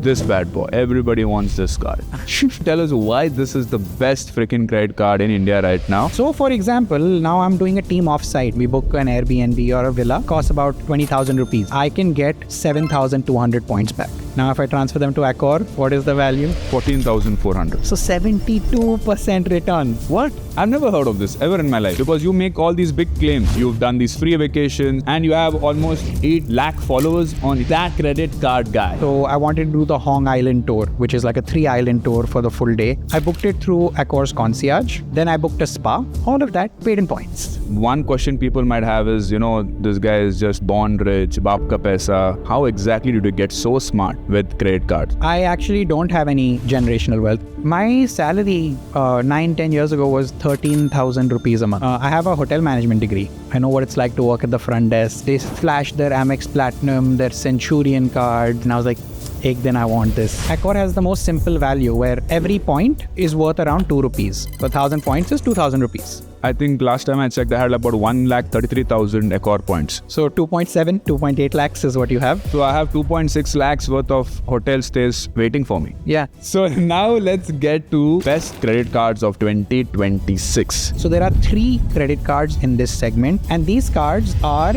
this bad boy. Everybody wants this card. Tell us why this is the best freaking credit card in India right now. So for example, now I'm doing a team offsite. We book an Airbnb or a villa, costs about 20,000 rupees. I can get 7,200 points back. Now if I transfer them to Accor, what is the value? 14,400. So 72% return. What? I've never heard of this ever in my life, because you make all these big claims. You've done these free vacations and you have almost 8 lakh followers on that credit card guy. So I wanted to do the Hong Island tour, which is like a 3-island tour for the full day. I booked it through Accor's concierge. Then I booked a spa. All of that paid in points. One question people might have is, this guy is just born rich, baap ka paisa. How exactly did you get so smart with credit cards? I actually don't have any generational wealth. My salary 9-10 years ago was 13,000 rupees a month. I have a hotel management degree. I know what it's like to work at the front desk. They flashed their Amex Platinum, their Centurion card, and I was like, then I want this. Accor has the most simple value where every point is worth around 2 rupees. So 1,000 points is 2,000 rupees. I think last time I checked, I had about 1,33,000 Accor points. So 2.7, 2.8 lakhs is what you have. So I have 2.6 lakhs worth of hotel stays waiting for me. Yeah. So now let's get to best credit cards of 2026. So there are 3 credit cards in this segment, and these cards are...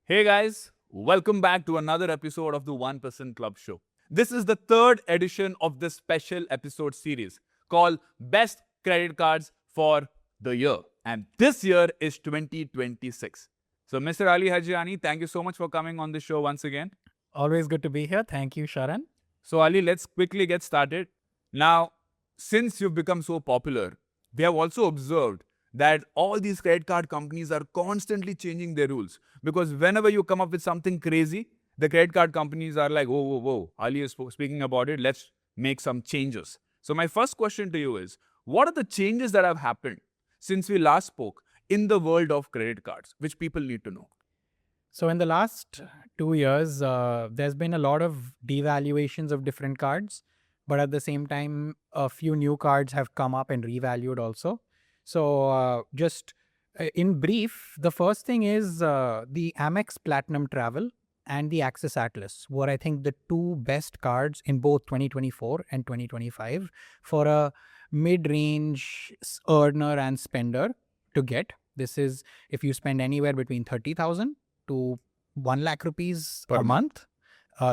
Hey guys, welcome back to another episode of the 1% Club Show. This is the 3rd edition of this special episode series called Best Credit Cards for the Year. And this year is 2026. So Mr. Aly Hajiani, thank you so much for coming on the show once again. Always good to be here. Thank you, Sharan. So Ali, let's quickly get started. Now, since you've become so popular, we have also observed that all these credit card companies are constantly changing their rules, because whenever you come up with something crazy, the credit card companies are like, whoa, Ali is speaking about it, let's make some changes. So my first question to you is, what are the changes that have happened since we last spoke in the world of credit cards, which people need to know? So in the last 2 years, there's been a lot of devaluations of different cards, but at the same time, a few new cards have come up and revalued also. So just in brief, the first thing is the Amex Platinum Travel and the Axis Atlas were, I think, the 2 best cards in both 2024 and 2025 for a mid-range earner and spender to get. This is if you spend anywhere between 30,000 to 1 lakh rupees per month.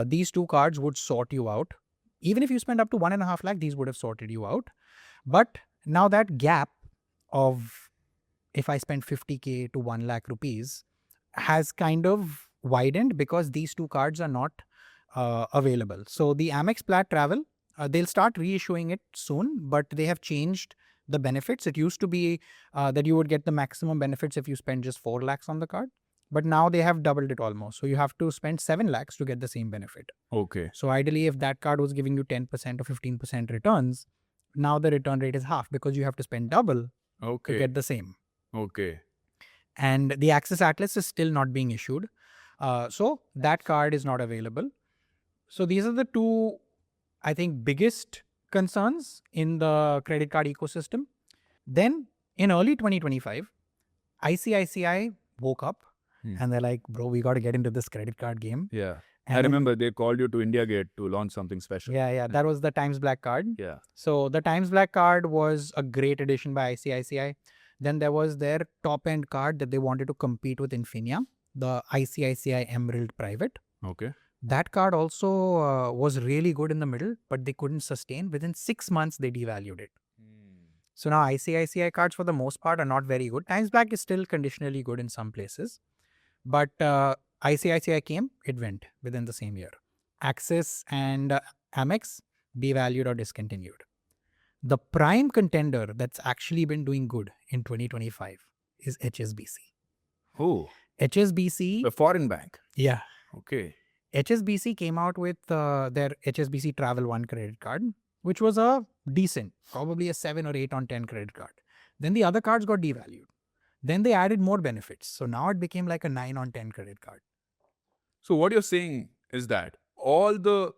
These 2 cards would sort you out. Even if you spend up to 1.5 lakh, these would have sorted you out. But now that gap of if I spend 50k to 1 lakh rupees has kind of widened because these 2 cards are not available. So the Amex Plat Travel, they'll start reissuing it soon, but they have changed the benefits. It used to be that you would get the maximum benefits if you spend just 4 lakhs on the card. But now they have doubled it almost. So you have to spend 7 lakhs to get the same benefit. Okay. So ideally, if that card was giving you 10% or 15% returns, now the return rate is half because you have to spend double to get the same. Okay. And the Axis Atlas is still not being issued. So that card is not available. So these are the 2, I think, biggest concerns in the credit card ecosystem. Then in early 2025, ICICI woke up and they're like, bro, we got to get into this credit card game. Yeah. And I remember they called you to India Gate to launch something special. Yeah. That was the Times Black card. Yeah. So the Times Black card was a great addition by ICICI. Then there was their top end card that they wanted to compete with Infinia, the ICICI Emerald Private. Okay. That card also was really good in the middle, but they couldn't sustain. Within 6 months, they devalued it. So now ICICI cards for the most part are not very good. Times Black is still conditionally good in some places. But ICICI came, it went within the same year. Axis and Amex devalued or discontinued. The prime contender that's actually been doing good in 2025 is HSBC. Oh. HSBC. The foreign bank. Yeah. Okay. HSBC came out with their HSBC Travel One credit card, which was a decent, probably a 7 or 8 on 10 credit card. Then the other cards got devalued. Then they added more benefits. So now it became like a 9 on 10 credit card. So what you're saying is that all the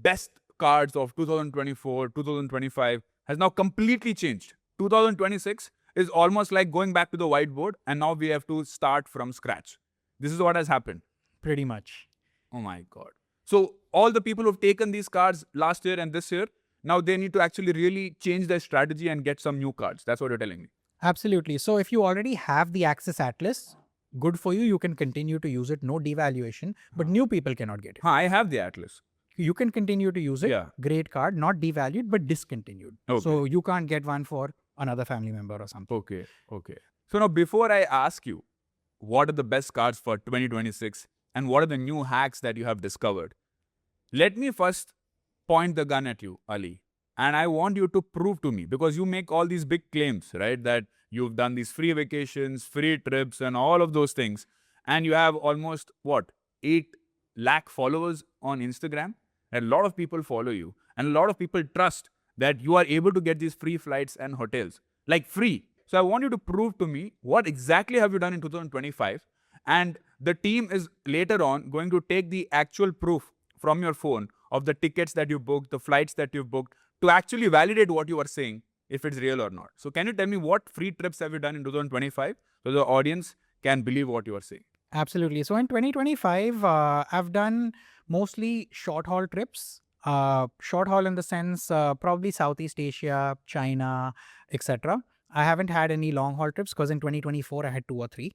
best cards of 2024, 2025 has now completely changed. 2026 is almost like going back to the whiteboard and now we have to start from scratch. This is what has happened. Pretty much. Oh my God. So all the people who've taken these cards last year and this year, now they need to actually really change their strategy and get some new cards. That's what you're telling me. Absolutely. So if you already have the Access Atlas, good for you. You can continue to use it. No devaluation, but new people cannot get it. I have the Atlas. You can continue to use it. Yeah. Great card, not devalued, but discontinued. Okay. So you can't get one for another family member or something. Okay. So now before I ask you, what are the best cards for 2026 and what are the new hacks that you have discovered? Let me first point the gun at you, Ali. And I want you to prove to me, because you make all these big claims, right? That you've done these free vacations, free trips and all of those things. And you have almost, 8 lakh followers on Instagram. A lot of people follow you. And a lot of people trust that you are able to get these free flights and hotels. Like free. So I want you to prove to me what exactly have you done in 2025. And the team is later on going to take the actual proof from your phone of the tickets that you booked, the flights that you've booked, to actually validate what you are saying, if it's real or not. So can you tell me what free trips have you done in 2025 so the audience can believe what you are saying? Absolutely. So in 2025, I've done mostly short haul trips. Short haul in the sense probably Southeast Asia, China, etc. I haven't had any long haul trips because in 2024 I had 2 or 3.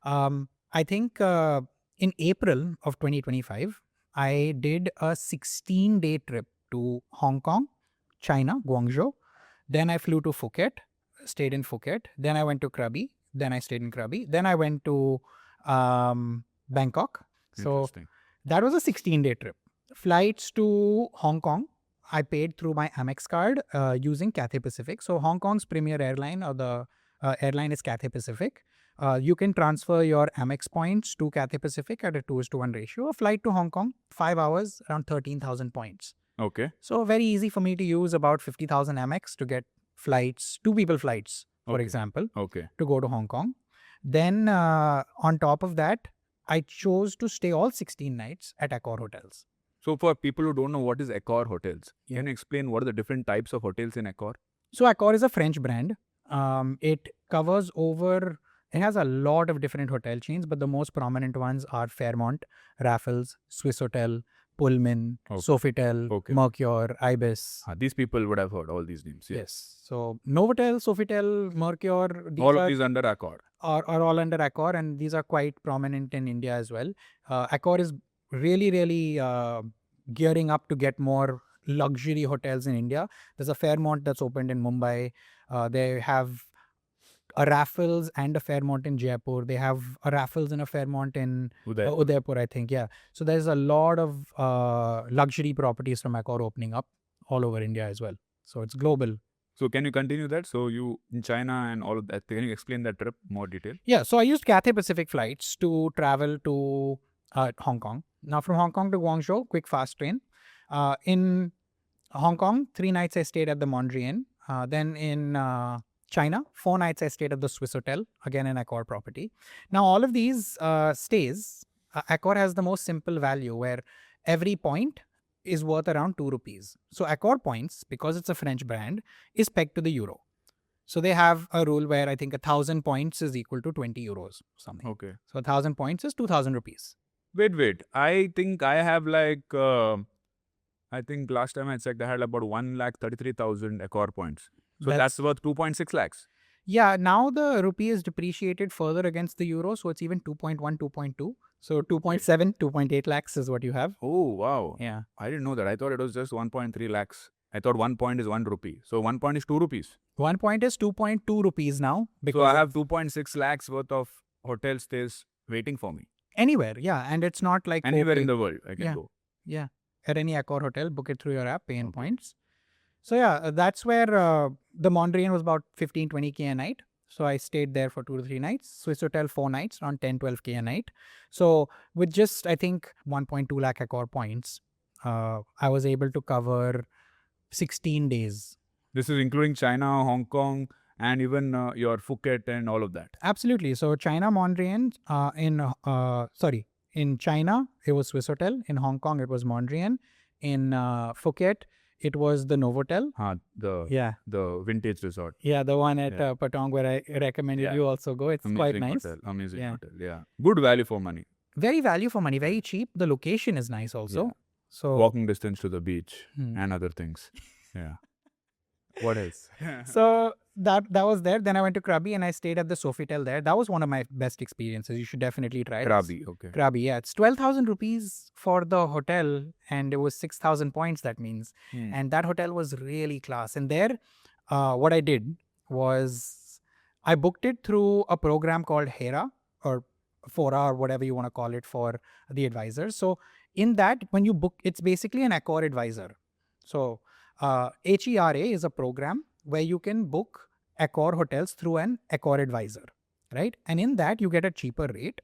I think in April of 2025, I did a 16-day trip to Hong Kong, China, Guangzhou. Then I flew to Phuket, stayed in Phuket. Then I went to Krabi. Then I stayed in Krabi. Then I went to Bangkok. So that was a 16-day trip. Flights to Hong Kong, I paid through my Amex card using Cathay Pacific. So Hong Kong's premier airline or the airline is Cathay Pacific. You can transfer your Amex points to Cathay Pacific at a 2:1 ratio. A flight to Hong Kong, 5 hours, around 13,000 points. Okay. So very easy for me to use about 50,000 Amex to get flights, 2 people flights, for example, to go to Hong Kong. Then on top of that, I chose to stay all 16 nights at Accor hotels. So for people who don't know what is Accor hotels, can you explain what are the different types of hotels in Accor? So Accor is a French brand. It covers over, it has a lot of different hotel chains, but the most prominent ones are Fairmont, Raffles, Swissôtel, Pullman, Sofitel, Mercure, Ibis. These people would have heard all these names. Yes. So Novotel, Sofitel, Mercure, all of these under Accor. Are all under Accor, and these are quite prominent in India as well. Accor is really gearing up to get more luxury hotels in India. There's a Fairmont that's opened in Mumbai. They have a Raffles and a Fairmont in Jaipur. They have a Raffles and a Fairmont in Udaipur, I think. Yeah. So there's a lot of luxury properties from Accor opening up all over India as well. So it's global. So can you continue that? So you in China and all of that, can you explain that trip more detail? Yeah. So I used Cathay Pacific flights to travel to Hong Kong. Now from Hong Kong to Guangzhou, quick fast train. In Hong Kong, 3 nights I stayed at the Mondrian. Then in China, 4 nights I stayed at the Swissôtel, again an Accor property. Now all of these stays, Accor has the most simple value where every point is worth around 2 rupees. So Accor points, because it's a French brand, is pegged to the euro. So they have a rule where I think 1,000 points is equal to 20 euros or something. Okay. So 1,000 points is 2,000 rupees. Wait. I think I have like, I think last time I checked, I had about 1,33,000 Accor points. So that's worth 2.6 lakhs. Yeah, now the rupee is depreciated further against the euro. So it's even 2.1, 2.2. So 2.7, 2.8 lakhs is what you have. Oh, wow. Yeah. I didn't know that. I thought it was just 1.3 lakhs. I thought 1 point is 1 rupee. So 1 point is 2 rupees. 1 point is 2.2 rupees now. So I have 2.6 lakhs worth of hotel stays waiting for me. Anywhere, yeah. And it's not like... Anywhere in the world I can go. Yeah. At any Accor hotel, book it through your app, pay in points. So yeah, that's where the Mondrian was about 15-20K a night. So I stayed there for 2 to 3 nights. Swissôtel 4 nights, around 10-12K a night. So with just, I think, 1.2 lakh Accor points, I was able to cover 16 days. This is including China, Hong Kong, and even your Phuket and all of that. Absolutely. So China Mondrian, in China, it was Swissôtel. In Hong Kong, it was Mondrian. In Phuket, It was the Novotel. The vintage resort. Yeah, the one at Yeah. Patong where I recommended Yeah. you also go. It's quite nice. Amazing Yeah. hotel. Yeah. Good value for money. Very value for money, very cheap. The location is nice also. Yeah. So Walking distance to the beach Hmm. and other things. Yeah. What else? So that was there. Then I went to Krabi and I stayed at the Sofitel there. That was one of my best experiences. You should definitely try it. Krabi. Okay. Krabi, yeah. It's 12,000 rupees for the hotel and it was 6,000 points, that means. Hmm. And that hotel was really class. And there, what I did was I booked it through a program called HERA or Fora or whatever you want to call it for the advisors. So in that, when you book, it's basically an Accor advisor. So HERA is a program where you can book Accor hotels through an Accor advisor, right? And in that, you get a cheaper rate.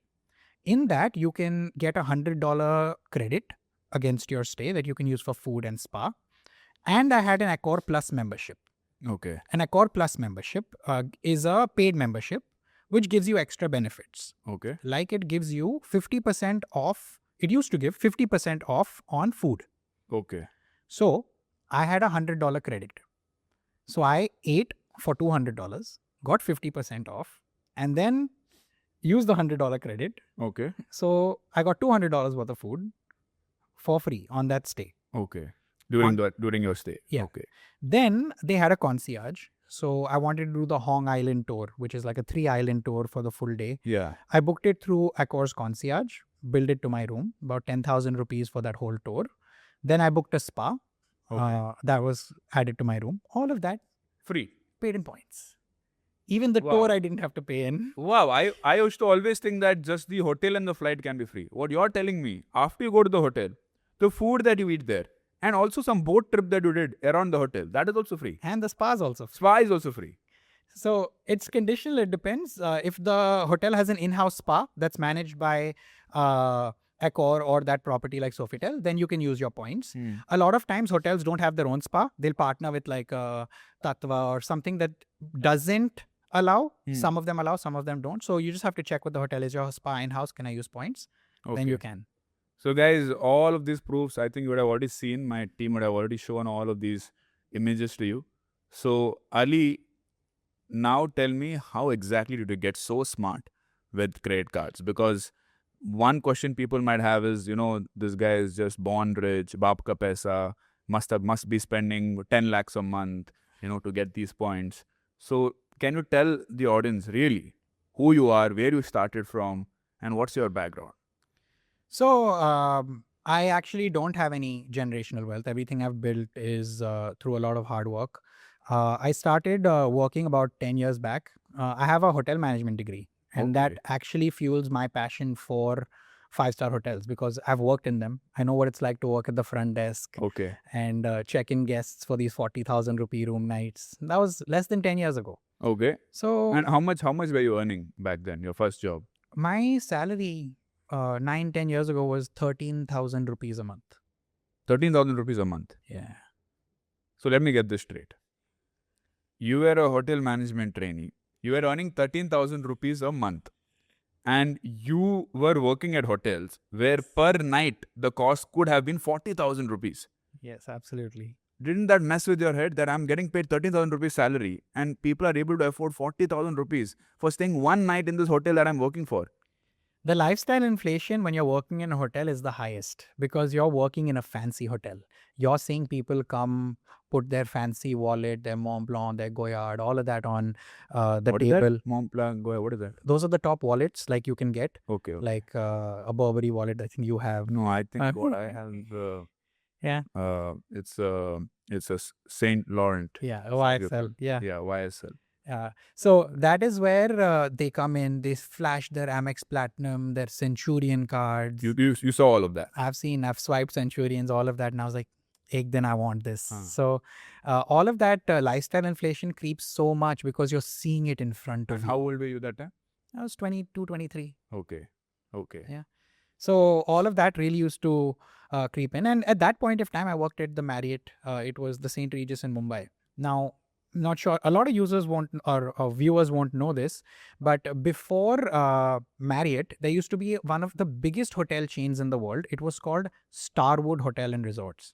In that, you can get $100 credit against your stay that you can use for food and spa. And I had an Accor Plus membership. Okay. An Accor Plus membership is a paid membership which gives you extra benefits. Okay. Like it gives you 50% off. It used to give 50% off on food. Okay. So I had $100 credit. So I ate for $200, got 50% off, and then used the $100 credit. Okay. So I got $200 worth of food for free on that stay. Okay. During your stay. Yeah. Okay. Then they had a concierge. So I wanted to do the Hong Island tour, which is like a 3-island tour for the full day. Yeah. I booked it through Accor's concierge, billed it to my room, about 10,000 rupees for that whole tour. Then I booked a spa. Okay. That was added to my room. All of that Free. paid in points. Even the Wow. tour I didn't have to pay in. Wow. I used to always think that just the hotel and the flight can be free. What you're telling me, after you go to the hotel, the food that you eat there, and also some boat trip that you did around the hotel, that is also free. And the spas also. Spa is also free. So it's conditional. It depends. If the hotel has an in-house spa that's managed by Accor or that property like Sofitel, then you can use your points. A lot of times hotels don't have their own spa. They'll partner with like a Tatva or something that doesn't allow. Some of them allow, some of them don't. So you just have to check with the hotel. Is your spa in-house? Can I use points? Okay. Then you can. So guys, all of these proofs, I think you would have already seen. My team would have already shown all of these images to you. So Ali, now tell me, how exactly did you get so smart with credit cards? Because one question people might have is, this guy is just born rich, baap ka paisa, must be spending 10 lakhs a month, to get these points. So can you tell the audience really who you are, where you started from, and what's your background? So I actually don't have any generational wealth. Everything I've built is through a lot of hard work. I started working about 10 years back. I have a hotel management degree, and that actually fuels my passion for 5-star hotels because I've worked in them. I know what it's like to work at the front desk and check in guests for these 40,000 rupee room nights. That was less than 10 years ago. Okay. So, and how much were you earning back then, your first job? My salary 9-10 years ago was 13,000 rupees a month. 13,000 rupees a month? Yeah. So let me get this straight. You were a hotel management trainee. You were earning 13,000 rupees a month. And you were working at hotels where per night the cost could have been 40,000 rupees. Yes, absolutely. Didn't that mess with your head that I'm getting paid 13,000 rupees salary and people are able to afford 40,000 rupees for staying one night in this hotel that I'm working for? The lifestyle inflation when you're working in a hotel is the highest because you're working in a fancy hotel. You're seeing people come, put their fancy wallet, their Mont Blanc, their Goyard, all of that on the What is table. that? Mont Blanc, Goya, what is that? Those are the top wallets like you can get. Okay. Like a Burberry wallet, I think you have. No, I think what I have... Yeah. It's a Saint Laurent. Yeah, YSL. Yeah. Yeah, YSL. So that is where they come in. They flash their Amex Platinum, their Centurion cards. You saw all of that. I've swiped Centurions, all of that, and I was like, "Ek din I want this." So all of that lifestyle inflation creeps so much because you're seeing it in front of you. How old were you that time? I was 22, 23. Okay. Yeah. So all of that really used to creep in. And at that point of time, I worked at the Marriott. It was the St. Regis in Mumbai. Now, not sure, a lot of users won't or viewers won't know this, but before Marriott, there used to be one of the biggest hotel chains in the world. It was called Starwood Hotel and Resorts.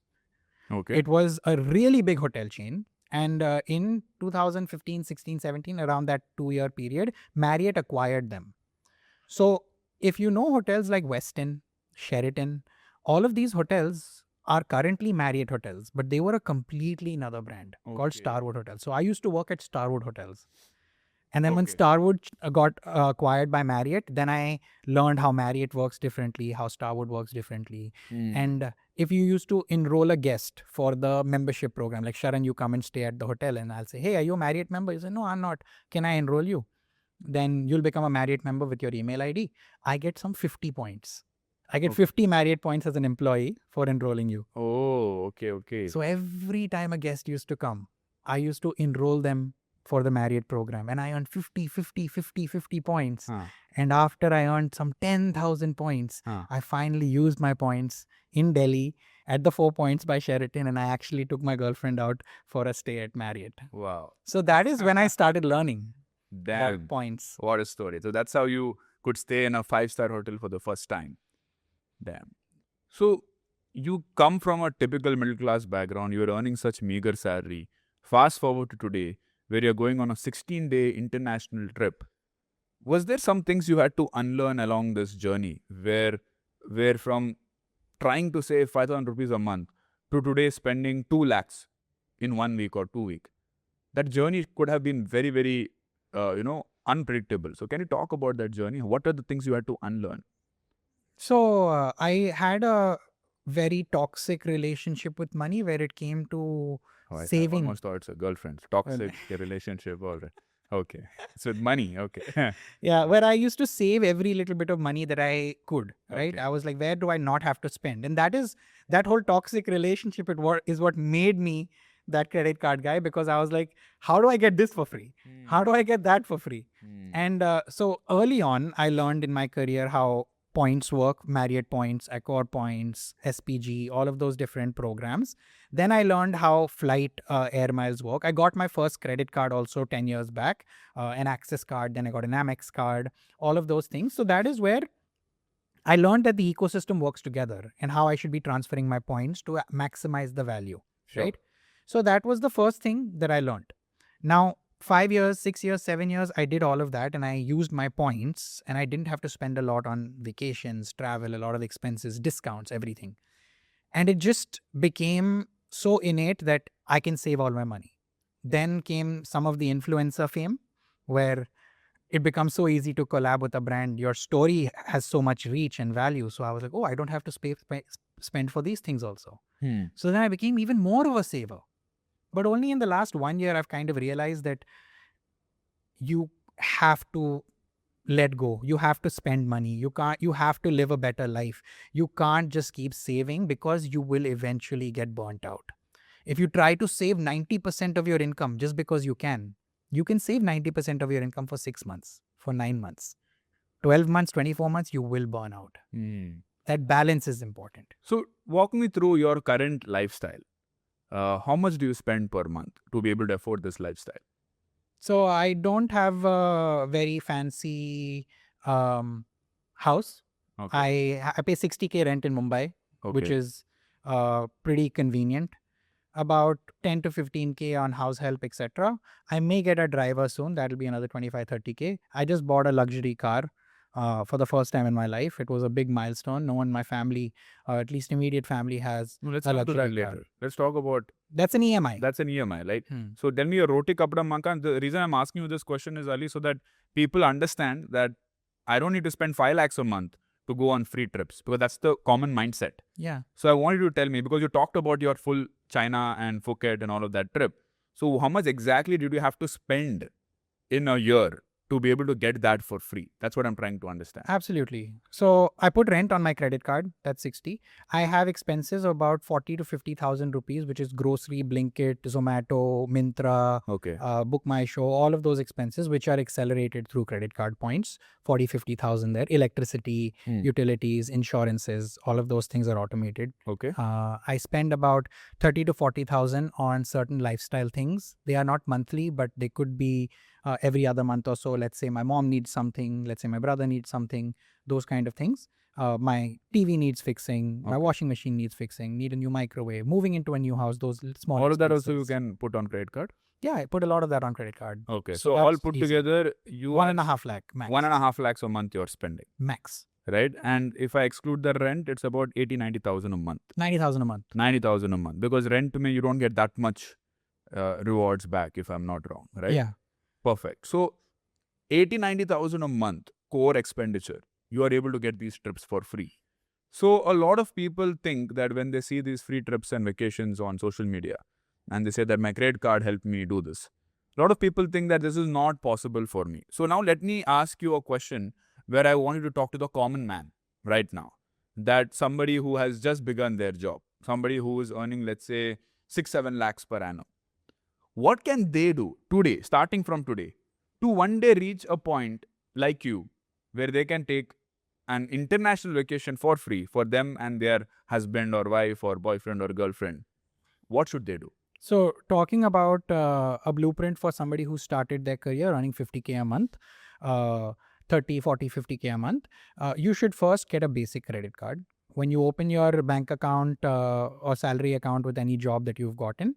Okay. It was a really big hotel chain. And in 2015, 16, 17, around that 2-year period, Marriott acquired them. So if you know hotels like Westin, Sheraton, all of these hotels are currently Marriott hotels, but they were a completely another brand called Okay. Starwood Hotels. So I used to work at Starwood Hotels. And then when Okay. Starwood got acquired by Marriott, then I learned how Marriott works differently, how Starwood works differently. And if you used to enroll a guest for the membership program, like Sharan, you come and stay at the hotel and I'll say, hey, are you a Marriott member? You say, no, I'm not. Can I enroll you? Then you'll become a Marriott member with your email ID. I get some 50 points. I get 50 Marriott points as an employee for enrolling you. Oh, okay. So every time a guest used to come, I used to enroll them for the Marriott program and I earned 50 points. Huh. And after I earned some 10,000 points, Huh. I finally used my points in Delhi at the 4 Points by Sheraton and I actually took my girlfriend out for a stay at Marriott. Wow. So that is when I started learning Damn. about points. What a story. So that's how you could stay in a 5-star hotel for the first time. Damn. So you come from a typical middle class background, you're earning such meager salary. Fast forward to today, where you're going on a 16-day international trip. Was there some things you had to unlearn along this journey where from trying to save 5,000 rupees a month to today spending 2 lakhs in 1 week or 2 weeks? That journey could have been very, very, unpredictable. So can you talk about that journey? What are the things you had to unlearn? So I had a very toxic relationship with money where it came to I saving. almost thought it's a girlfriend. Toxic relationship. All right. Okay. It's with money. Okay. Yeah, where I used to save every little bit of money that I could, right? Okay. I was like, where do I not have to spend? And that whole toxic relationship is what made me that credit card guy, because I was like, how do I get this for free? How do I get that for free? And so early on, I learned in my career how points work, Marriott points, Accor points, SPG, all of those different programs. Then I learned how flight air miles work. I got my first credit card also 10 years back, an Access card, then I got an Amex card, all of those things. So that is where I learned that the ecosystem works together and how I should be transferring my points to maximize the value, Sure. right? So that was the first thing that I learned. Now, 5 years, 6 years, 7 years, I did all of that and I used my points and I didn't have to spend a lot on vacations, travel, a lot of expenses, discounts, everything. And it just became so innate that I can save all my money. Then came some of the influencer fame where it becomes so easy to collab with a brand. Your story has so much reach and value. So I was like, oh, I don't have to spend for these things also. So then I became even more of a saver. But only in the last 1 year, I've kind of realized that you have to let go. You have to spend money. You have to live a better life. You can't just keep saving because you will eventually get burnt out. If you try to save 90% of your income just because you can save 90% of your income for 6 months, for 9 months, 12 months, 24 months, you will burn out. That balance is important. So walk me through your current lifestyle. How much do you spend per month to be able to afford this lifestyle? So I don't have a very fancy house. Okay. I pay 60K rent in Mumbai, which Okay. is pretty convenient. About 10 to 15K on house help, etc. I may get a driver soon. That'll be another 25-30K. I just bought a luxury car for the first time in my life. It was a big milestone. No one in my family, at least immediate family, has No, let's a come to that luxury car. later. Let's talk about That's an EMI. that's an EMI, right? So tell me your roti kapda makan. The reason I'm asking you this question is, Ali, so that people understand that I don't need to spend 5 lakhs a month to go on free trips, because that's the common mindset. Yeah. So I wanted you to tell me, because you talked about your full China and Phuket and all of that trip. So how much exactly did you have to spend in a year to be able to get that for free? That's what I'm trying to understand. Absolutely. So I put rent on my credit card. That's 60. I have expenses of about 40 to 50,000 rupees, which is grocery, Blinkit, Zomato, Myntra, Okay. Book My Show, all of those expenses, which are accelerated through credit card points, 40, 50,000 there. Electricity, utilities, insurances, all of those things are automated. Okay. I spend about 30 to 40,000 on certain lifestyle things. They are not monthly, but they could be every other month or so. Let's say my mom needs something. Let's say my brother needs something. Those kind of things. My TV needs fixing. My Okay. washing machine needs fixing. Need a new microwave. Moving into a new house. Those small. All of that also you expenses. can put on credit card? Yeah, I put a lot of that on credit card. Okay. So all that's put easy. together, you 1.5 lakh max. 1.5 lakhs a month you're spending, Max. right? And if I exclude the rent, it's about 80-90,000 a month. 90,000 a month. 90,000 a month. Because rent to me, you don't get that much rewards back if I'm not wrong, right? Yeah. Perfect. So 80-90,000 a month core expenditure, you are able to get these trips for free. So a lot of people think that when they see these free trips and vacations on social media, and they say that my credit card helped me do this, a lot of people think that this is not possible for me. So now let me ask you a question where I want you to talk to the common man right now. That somebody who has just begun their job, somebody who is earning, let's say, 6-7 lakhs per annum. What can they do today, starting from today, to one day reach a point like you, where they can take an international vacation for free for them and their husband or wife or boyfriend or girlfriend? What should they do? So talking about a blueprint for somebody who started their career earning 50K a month, 30, 40, 50K a month, you should first get a basic credit card. When you open your bank account or salary account with any job that you've gotten,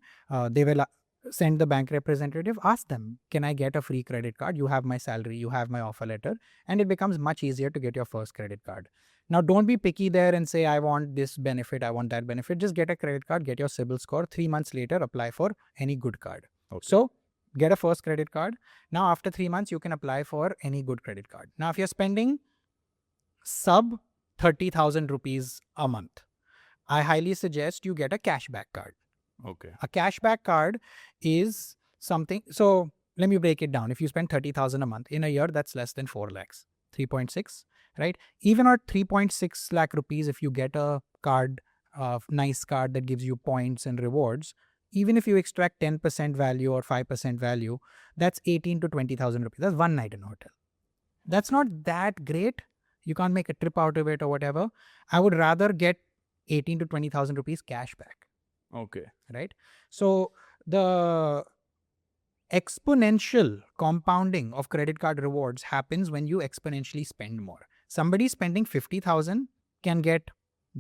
they will send the bank representative, ask them, can I get a free credit card? You have my salary, you have my offer letter, and it becomes much easier to get your first credit card. Now, don't be picky there and say, I want this benefit, I want that benefit. Just get a credit card, get your CIBIL score. 3 months later, apply for any good card. Okay. So, get a first credit card. Now, after 3 months, you can apply for any good credit card. Now, if you're spending sub 30,000 rupees a month, I highly suggest you get a cashback card. Okay. A cashback card is something. So let me break it down. If you spend 30,000 a month in a year, that's less than 4 lakhs, 3.6, right? Even at 3.6 lakh rupees, if you get a card, nice card that gives you points and rewards, even if you extract 10% value or 5% value, that's 18 to 20,000 rupees. That's one night in a hotel. That's not that great. You can't make a trip out of it or whatever. I would rather get 18 to 20,000 rupees cash back. Okay. Right? So the exponential compounding of credit card rewards happens when you exponentially spend more. Somebody spending 50,000 can get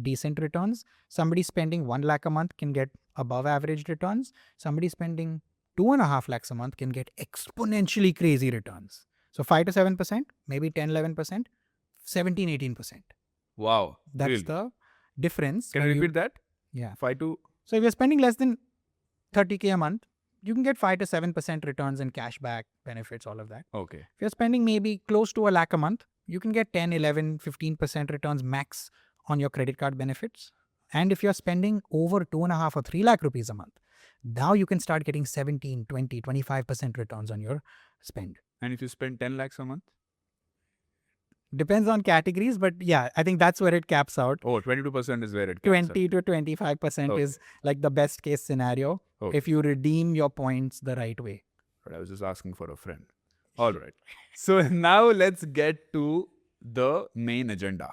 decent returns. Somebody spending 1 lakh a month can get above average returns. Somebody spending 2.5 lakhs a month can get exponentially crazy returns. So 5 to 7%, maybe 10, 11%, 17, 18%. Wow. That's Really? the difference. Can I repeat that? Yeah. 5 to... So if you're spending less than 30K a month, you can get 5 to 7% returns in cashback, benefits, all of that. Okay. If you're spending maybe close to 1 lakh a month, you can get 10, 11, 15% returns max on your credit card benefits. And if you're spending over 2.5 or 3 lakh rupees a month, now you can start getting 17, 20, 25% returns on your spend. And if you spend 10 lakhs a month? Depends on categories, but yeah, I think that's where it caps out. Oh, 22% is where it caps 20 to 25% Okay. is like the best case scenario Okay. if you redeem your points the right way. But I was just asking for a friend. All right. So now let's get to the main agenda.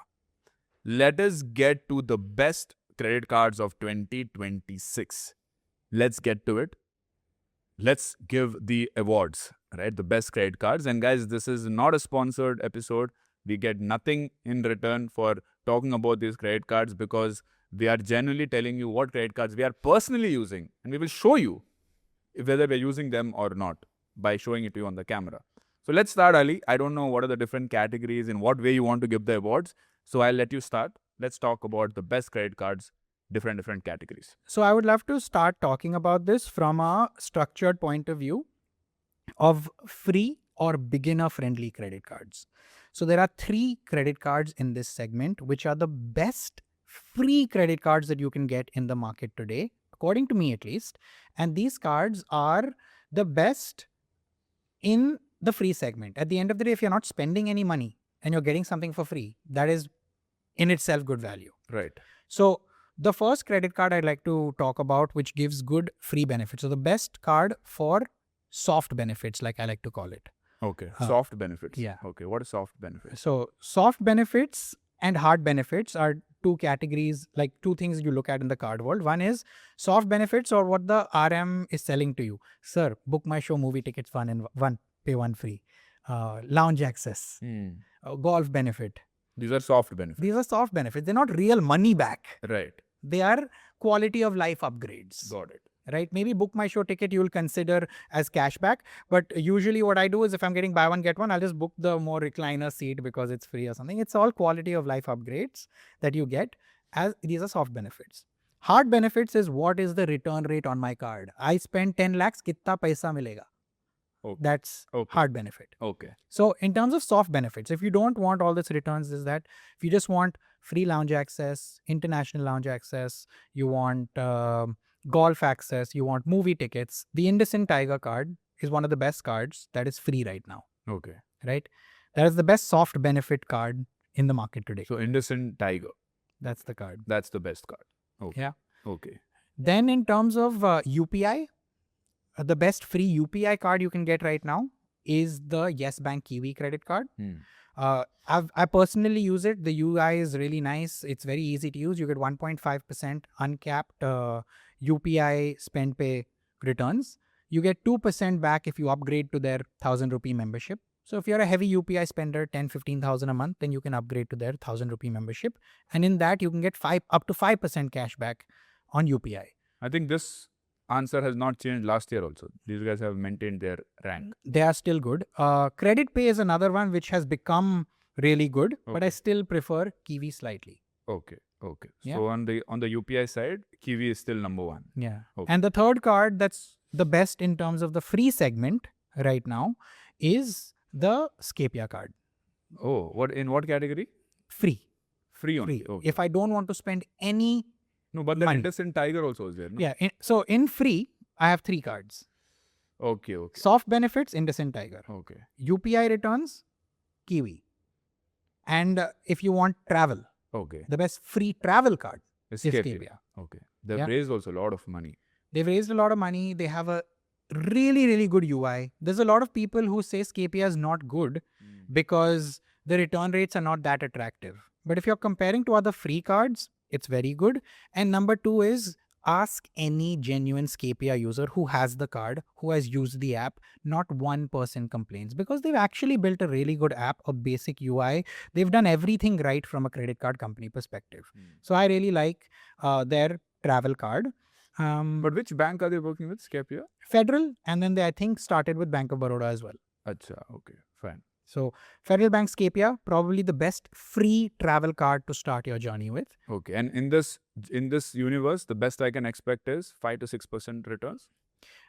Let us get to the best credit cards of 2026. Let's get to it. Let's give the awards, right? The best credit cards. And guys, this is not a sponsored episode. We get nothing in return for talking about these credit cards because we are genuinely telling you what credit cards we are personally using. And we will show you whether we're using them or not by showing it to you on the camera. So let's start, Ali. I don't know what are the different categories, in what way you want to give the awards. So I'll let you start. Let's talk about the best credit cards, different categories. So I would love to start talking about this from a structured point of view of free or beginner friendly credit cards. So there are 3 credit cards in this segment, which are the best free credit cards that you can get in the market today, according to me at least. And these cards are the best in the free segment. At the end of the day, if you're not spending any money and you're getting something for free, that is in itself good value. Right. So the first credit card I'd like to talk about, which gives good free benefits. So the best card for soft benefits, like I like to call it. Okay. Soft benefits. Yeah. Okay. What are soft benefits? So soft benefits and hard benefits are 2 categories, like 2 things you look at in the card world. One is soft benefits or what the RM is selling to you. Sir, book my show movie tickets 1 in 1 pay one free. Lounge access, golf benefit. These are soft benefits. These are soft benefits. They're not real money back. Right. They are quality of life upgrades. Got it. Right? Maybe book my show ticket you will consider as cashback. But usually what I do is if I'm getting buy one, get one, I'll just book the more recliner seat because it's free or something. It's all quality of life upgrades that you get as these are soft benefits. Hard benefits is what is the return rate on my card. I spend 10 lakhs, kitta paisa milega. Okay. That's hard benefit. Okay. So in terms of soft benefits, if you don't want all this returns, is that if you just want free lounge access, international lounge access, you want golf access, you want movie tickets, the IndusInd Tiger card is one of the best cards that is free right now. Okay. Right? That is the best soft benefit card in the market today. So IndusInd Tiger. That's the card. That's the best card. Okay. Yeah. Okay. Then in terms of UPI, the best free UPI card you can get right now is the Yes Bank Kiwi credit card. I personally use it. The UI is really nice. It's very easy to use. You get 1.5% uncapped UPI spend pay returns. You get 2% back if you upgrade to their 1,000 rupee membership. So if you're a heavy UPI spender, 10-15,000 a month, then you can upgrade to their 1,000 rupee membership. And in that, you can get up to 5% cash back on UPI. I think this answer has not changed last year also. These guys have maintained their rank. They are still good. Credit Pay is another one which has become really good, but I still prefer Kiwi slightly. Okay. Okay. Yeah. So on the UPI side, Kiwi is still number one. Yeah. Okay. And the third card that's the best in terms of the free segment right now is the Scapia card. Oh, in what category? Free. Free only. Free. Okay. If I don't want to spend any No, but the money. IndusInd Tiger also is there. No? Yeah. So in free, I have 3 cards. Okay. Okay. Soft benefits, IndusInd Tiger. Okay. UPI returns, Kiwi. And if you want travel, Okay. the best free travel card is Scapia. Scapia. Okay. They've raised also a lot of money. They've raised a lot of money. They have a really, really good UI. There's a lot of people who say Scapia is not good because the return rates are not that attractive. But if you're comparing to other free cards, it's very good. And number 2 is ask any genuine Scapia user who has the card, who has used the app. Not one person complains because they've actually built a really good app, a basic UI. They've done everything right from a credit card company perspective. So I really like their travel card. But which bank are they working with? Scapia? Federal, and then they, I think, started with Bank of Baroda as well. Acha, okay, fine. So Federal Bank Scapia, probably the best free travel card to start your journey with. Okay, and in this universe, the best I can expect is 5 to 6% returns?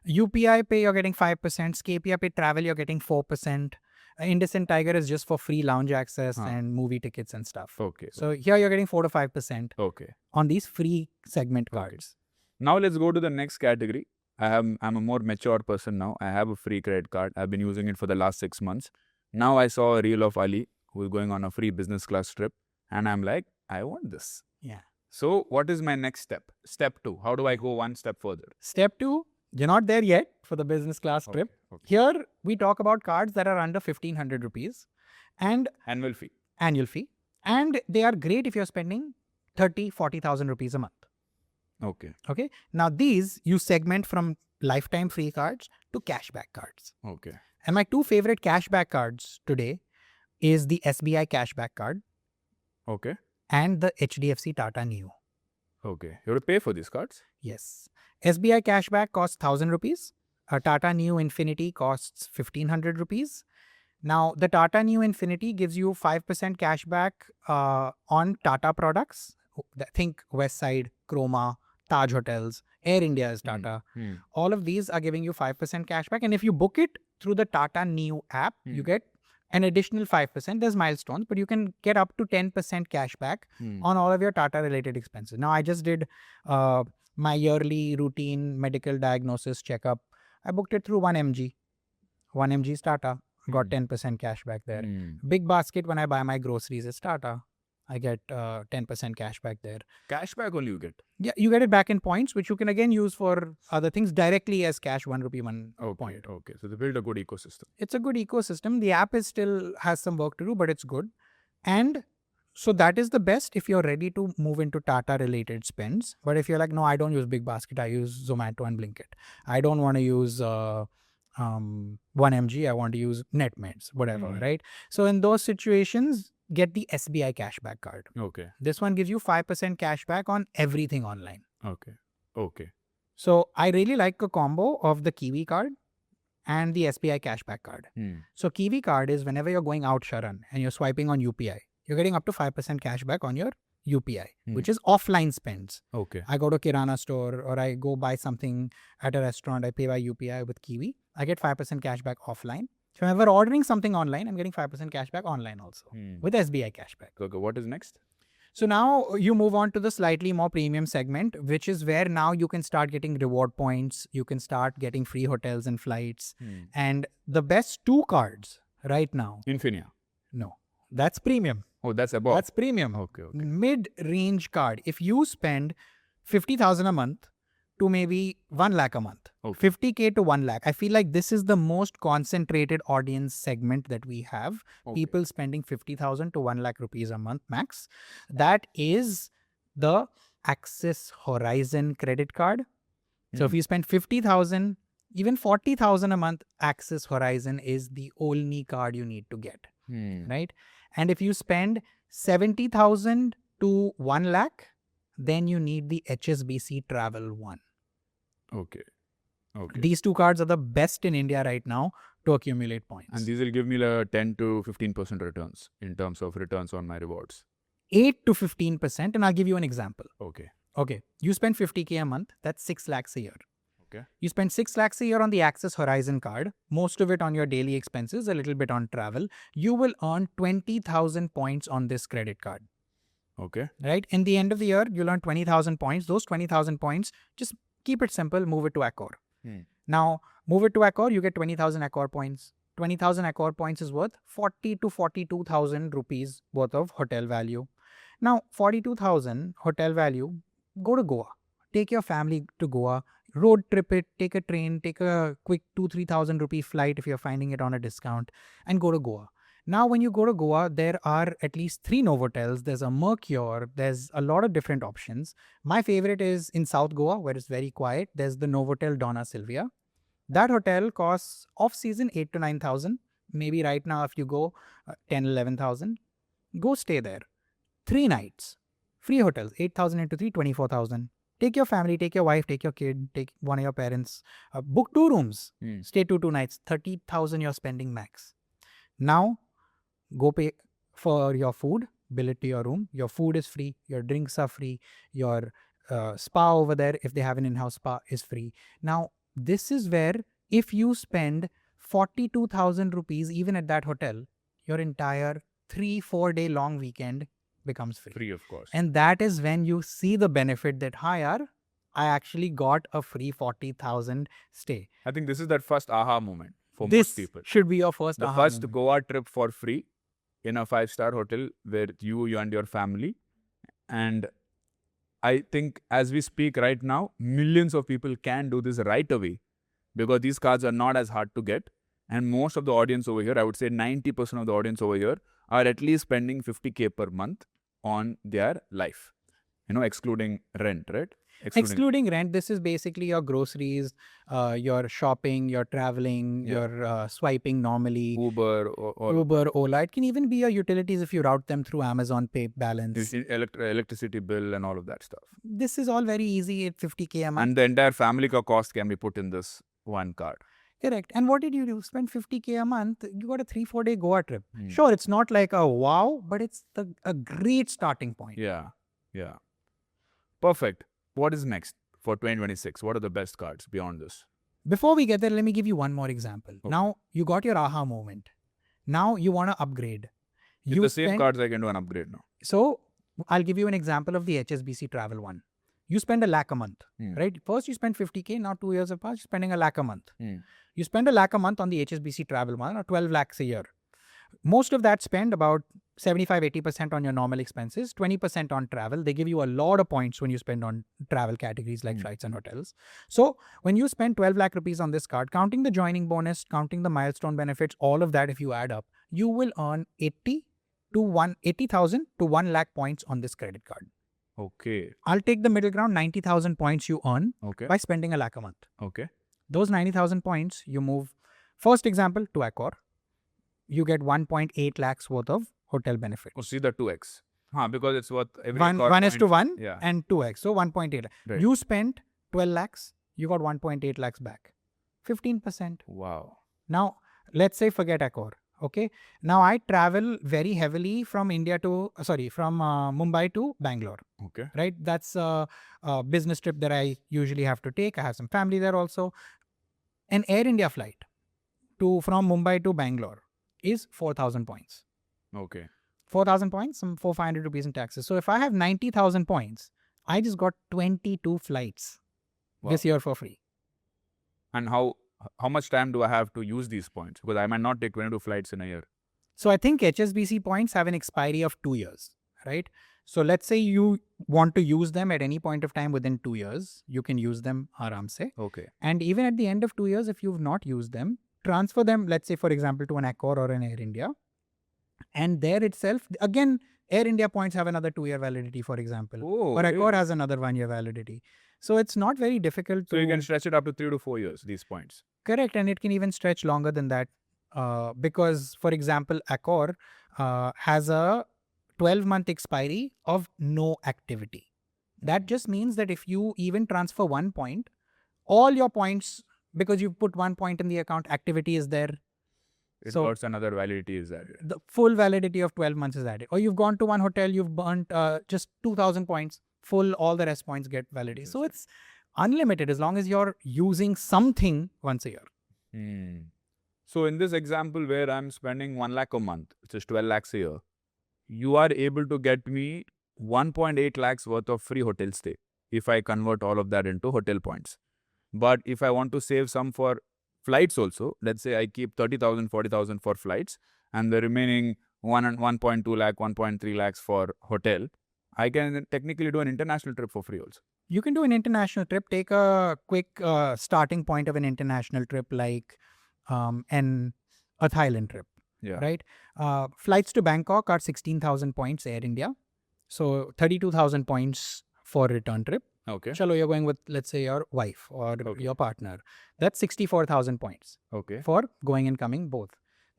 UPI Pay, you're getting 5%. Scapia Pay Travel, you're getting 4%. IndusInd Tiger is just for free lounge access and movie tickets and stuff. Okay. So here you're getting 4 to 5% Okay. on these free segment cards. Now let's go to the next category. I'm a more mature person now. I have a free credit card. I've been using it for the last 6 months. Now I saw a reel of Ali who is going on a free business class trip, and I'm like, I want this. Yeah. So what is my next step? Step 2. How do I go one step further? Step 2, you're not there yet for the business class trip. Okay. Here we talk about cards that are under 1,500 rupees and Annual fee. And they are great if you're spending 30,000-40,000 rupees a month. Okay. Okay. Now these you segment from lifetime free cards to cashback cards. Okay. And my 2 favorite cashback cards today is the SBI cashback card Okay. and the HDFC Tata Neo. Okay. You have to pay for these cards? Yes. SBI cashback costs 1,000 rupees. A Tata Neo Infinity costs 1,500 rupees. Now, the Tata Neo Infinity gives you 5% cashback on Tata products. Think Westside, Chroma, Taj Hotels, Air India is Tata. All of these are giving you 5% cashback. And if you book it through the Tata Neo app, you get an additional 5%. There's milestones, but you can get up to 10% cashback on all of your Tata related expenses. Now, I just did my yearly routine medical diagnosis checkup. I booked it through 1mg. 1mg is Tata. Got 10% cashback there. Big Basket, when I buy my groceries, is Tata. I get 10% cashback there. Cashback only you get? Yeah, you get it back in points, which you can again use for other things directly as cash, 1 rupee, 1 point. Okay, so they build a good ecosystem. It's a good ecosystem. The app is still has some work to do, but it's good. And so that is the best if you're ready to move into Tata related spends. But if you're like, no, I don't use Big Basket, I use Zomato and Blinkit. I don't want to use 1 mg, I want to use net meds, whatever, right? So in those situations, get the SBI cashback card. Okay. This one gives you 5% cashback on everything online. Okay. Okay. So I really like a combo of the Kiwi card and the SBI cashback card. So Kiwi card is whenever you're going out, Sharan, and you're swiping on UPI, you're getting up to 5% cashback on your UPI, which is offline spends. Okay. I go to Kirana store or I go buy something at a restaurant, I pay by UPI with Kiwi, I get 5% cashback offline. So whenever ordering something online, I'm getting 5% cashback online also with SBI cashback. Okay. What is next? So now you move on to the slightly more premium segment, which is where now you can start getting reward points. You can start getting free hotels and flights. And the best two cards right now. Infinia. No, that's premium. Oh, that's above. That's premium. Okay. Okay. Mid-range card. If you spend 50,000 a month to maybe 1 lakh a month, Okay. 50K to 1 lakh, I feel like this is the most concentrated audience segment that we have. Okay. People spending 50,000 to 1 lakh rupees a month max. That is the Axis Horizon credit card. So if you spend 50,000, even 40,000 a month, Axis Horizon is the only card you need to get, right? And if you spend 70,000 to 1 lakh, then you need the HSBC Travel one. Okay. Okay. These two cards are the best in India right now to accumulate points. And these will give me like 10 to 15% returns in terms of returns on my rewards. 8 to 15%. And I'll give you an example. Okay. Okay. You spend 50K a month. That's 6 lakhs a year. Okay. You spend 6 lakhs a year on the Axis Horizon card, most of it on your daily expenses, a little bit on travel. You will earn 20,000 points on this credit card. Okay. Right? In the end of the year, you'll earn 20,000 points. Those 20,000 points, just keep it simple, move it to Accor. Now, move it to Accor, you get 20,000 Accor points. 20,000 Accor points is worth 40 to 42,000 rupees worth of hotel value. Now, 42,000 hotel value, go to Goa. Take your family to Goa, road trip it, take a train, take a quick 2,000-3,000 rupee flight if you're finding it on a discount, and go to Goa. Now, when you go to Goa, there are at least 3 Novotels. There's a Mercure. There's a lot of different options. My favorite is in South Goa, where it's very quiet. There's the Novotel Donna Silvia. That hotel costs off-season 8 to 9,000. Maybe right now, if you go 10, 11,000, go stay there. 3 nights. Free hotels. 8,000 into 3, 24,000. Take your family, take your wife, take your kid, take one of your parents. Book 2 rooms. Stay 2 nights. 30,000 you're spending max. Now, go pay for your food, bill it to your room. Your food is free. Your drinks are free. Your spa over there, if they have an in-house spa, is free. Now, this is where if you spend 42,000 rupees even at that hotel, your entire 3-4 day long weekend becomes free. Free, of course. And that is when you see the benefit that, hi, yaar, I actually got a free 40,000 stay. I think this is that first aha moment for This most people. should be your first The aha first moment. Goa trip for free in a 5-star hotel where you and your family. And I think as we speak right now, millions of people can do this right away because these cards are not as hard to get. And most of the audience over here, I would say 90% of the audience over here are at least spending 50K per month on their life, excluding rent, right? Excluding rent, this is basically your groceries, your shopping, your traveling, your swiping normally. Uber or Uber, Ola. It can even be your utilities if you route them through Amazon Pay balance. electricity bill and all of that stuff. This is all very easy at 50K a month. And the entire family cost can be put in this one card. Correct. And what did you do? Spend 50K a month. You got a 3-4 day Goa trip. Sure, it's not like a wow, but it's a great starting point. Yeah. Perfect. What is next for 2026? What are the best cards beyond this? Before we get there, let me give you one more example. Okay. Now, you got your aha moment. Now, you want to upgrade. With the same cards, I can do an upgrade now. So, I'll give you an example of the HSBC Travel one. You spend 1 lakh a month, right? First, you spend 50K. Now, 2 years have passed, you're spending 1 lakh a month. You spend 1 lakh a month on the HSBC Travel one, or 12 lakhs a year. Most of that spend, about 75-80% on your normal expenses, 20% on travel. They give you a lot of points when you spend on travel categories like flights and hotels. So when you spend 12 lakh rupees on this card, counting the joining bonus, counting the milestone benefits, all of that if you add up, you will earn 80,000 to 1 lakh points on this credit card. Okay. I'll take the middle ground, 90,000 points you earn by spending 1 lakh a month. Okay. Those 90,000 points, you move First example, to Accor, you get 1.8 lakhs worth of hotel benefits. Oh, see the 2x. Because it's worth every One Accor is to point- 1 Yeah. and 2x. So 1.8. Right. You spent 12 lakhs, you got 1.8 lakhs back. 15%. Wow. Now, let's say forget Accor. Okay. Now I travel very heavily from Mumbai to Bangalore. Okay. Right. That's a business trip that I usually have to take. I have some family there also. An Air India flight from Mumbai to Bangalore is 4,000 points. Okay. 4,000 points, some 400-500 rupees in taxes. So if I have 90,000 points, I just got 22 flights this year for free. And how much time do I have to use these points? Because I might not take 22 flights in a year. So I think HSBC points have an expiry of 2 years, right? So let's say you want to use them at any point of time within 2 years, you can use them aram se. Okay. And even at the end of 2 years, if you've not used them, transfer them, let's say, for example, to an Accor or an Air India. And there itself, again, Air India points have another 2-year validity, for example. Oh, or Accor really? has another 1-year validity. So it's not very difficult So to... you can stretch it up to 3 to 4 years, these points. Correct. And it can even stretch longer than that. Because, for example, Accor has a 12-month expiry of no activity. That just means that if you even transfer 1 point, all your points, because you put 1 point in the account, activity is there. It So- got another validity is that. The full validity of 12 months is added. Or you've gone to one hotel, you've burnt just 2,000 points, full, all the rest points get validity. So it's unlimited as long as you're using something once a year. So in this example where I'm spending 1 lakh a month, which is 12 lakhs a year, you are able to get me 1.8 lakhs worth of free hotel stay if I convert all of that into hotel points. But if I want to save some for flights also, let's say I keep 30,000, 40,000 for flights and the remaining 1.2 lakh, 1.3 lakhs for hotel, I can technically do an international trip for free also. You can do an international trip. Take a quick starting point of an international trip like a Thailand trip, Yeah. right? Flights to Bangkok are 16,000 points Air India. So 32,000 points for return trip. Okay. Chalo, you're going with, let's say, your wife or Okay. your partner. That's 64,000 points Okay. for going and coming both.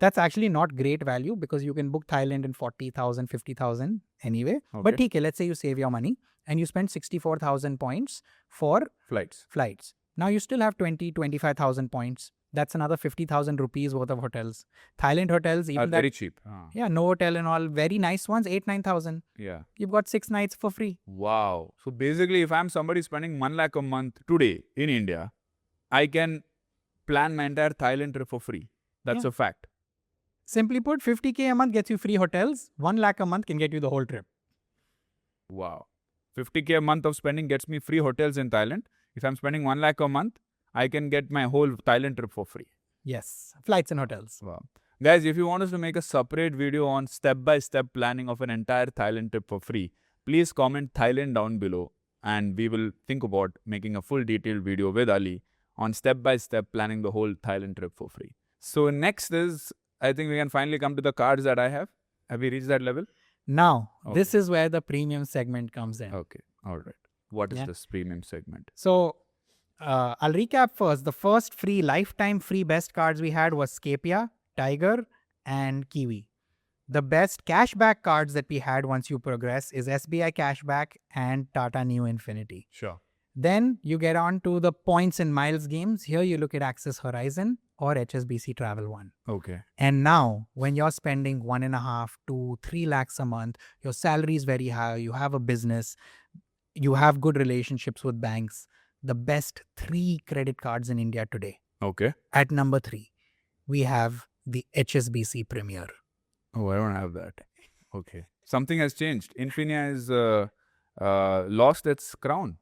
That's actually not great value because you can book Thailand in 40,000, 50,000 anyway. But Okay. let's say you save your money and you spend 64,000 points for Flights. flights. Now you still have 25,000 points. That's another 50,000 rupees worth of hotels. Thailand hotels, Are even that, very cheap. yeah, no hotel and all, very nice ones, 8,000-9,000. Yeah. You've got 6 nights for free. Wow. So basically, if I'm somebody spending 1 lakh a month today in India, I can plan my entire Thailand trip for free. That's Yeah. a fact. Simply put, 50K a month gets you free hotels. 1 lakh a month can get you the whole trip. Wow. 50K a month of spending gets me free hotels in Thailand. If I'm spending 1 lakh a month, I can get my whole Thailand trip for free. Yes, flights and hotels. Wow. Guys, if you want us to make a separate video on step-by-step planning of an entire Thailand trip for free, please comment Thailand down below and we will think about making a full detailed video with Ali on step-by-step planning the whole Thailand trip for free. So next is, I think we can finally come to the cards that I have. Have we reached that level? Now, Okay. this is where the premium segment comes in. Okay. All right. What is Yeah. this premium segment? So, I'll recap first. The first lifetime free best cards we had was Scapia, Tiger, and Kiwi. The best cashback cards that we had once you progress is SBI Cashback and Tata Neo Infinity. Sure. Then you get on to the points and miles games. Here you look at Access Horizon or HSBC Travel One. Okay. And now, when you're spending 1.5 to 3 lakhs a month, your salary is very high, you have a business, you have good relationships with banks, the best 3 credit cards in India today. Okay. At number 3, we have the HSBC Premier. Oh, I don't have that. Okay. Something has changed. Infinia has lost its crown.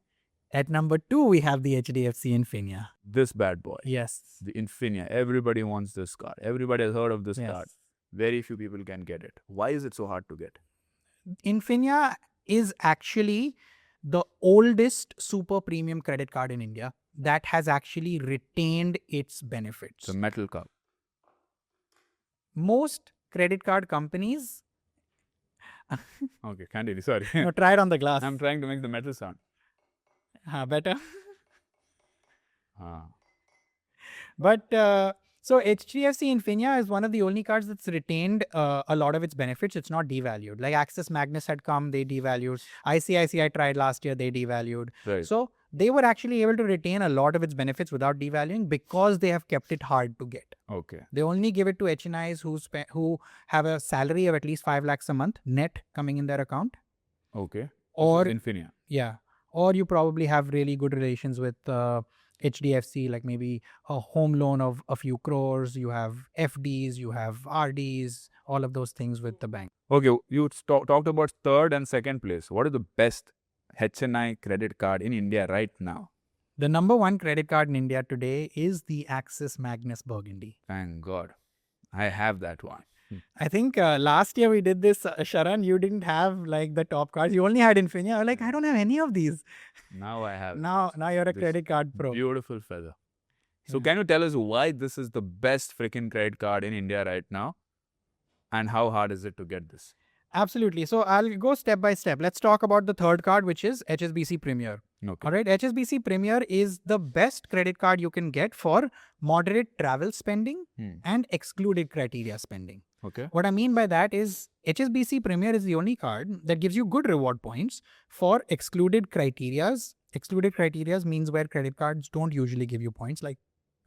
At number 2, we have the HDFC Infinia. This bad boy. Yes. The Infinia. Everybody wants this card. Everybody has heard of this Yes. card. Very few people can get it. Why is it so hard to get? Infinia is actually the oldest super premium credit card in India that has actually retained its benefits. It's a metal cup. Most credit card companies, Okay, Candidly, sorry. no, try it on the glass. I'm trying to make the metal sound. Better. Ah. But So HDFC Infinia is one of the only cards that's retained a lot of its benefits. It's not devalued. Like Axis Magnus had come, they devalued. ICICI tried last year, they devalued. Right. So they were actually able to retain a lot of its benefits without devaluing because they have kept it hard to get. Okay. They only give it to HNIs who have a salary of at least 5 lakhs a month net coming in their account. Okay. Or Infinia. yeah, or you probably have really good relations with HDFC, like maybe a home loan of a few crores. You have FDs, you have RDs, all of those things with the bank. Okay, you talked about third and second place. What is the best HNI credit card in India right now? The number one credit card in India today is the Axis Magnus Burgundy. Thank God. I have that one. I think last year we did this, Sharan, you didn't have like the top cards. You only had Infinia. I was like, I don't have any of these. Now I have Now you're a this credit card pro. beautiful feather. So Yeah. can you tell us why this is the best freaking credit card in India right now? And how hard is it to get this? Absolutely. So I'll go step by step. Let's talk about the third card, which is HSBC Premier. Okay. All right. HSBC Premier is the best credit card you can get for moderate travel spending and excluded criteria spending. Okay. What I mean by that is HSBC Premier is the only card that gives you good reward points for excluded criterias. Excluded criterias means where credit cards don't usually give you points, like,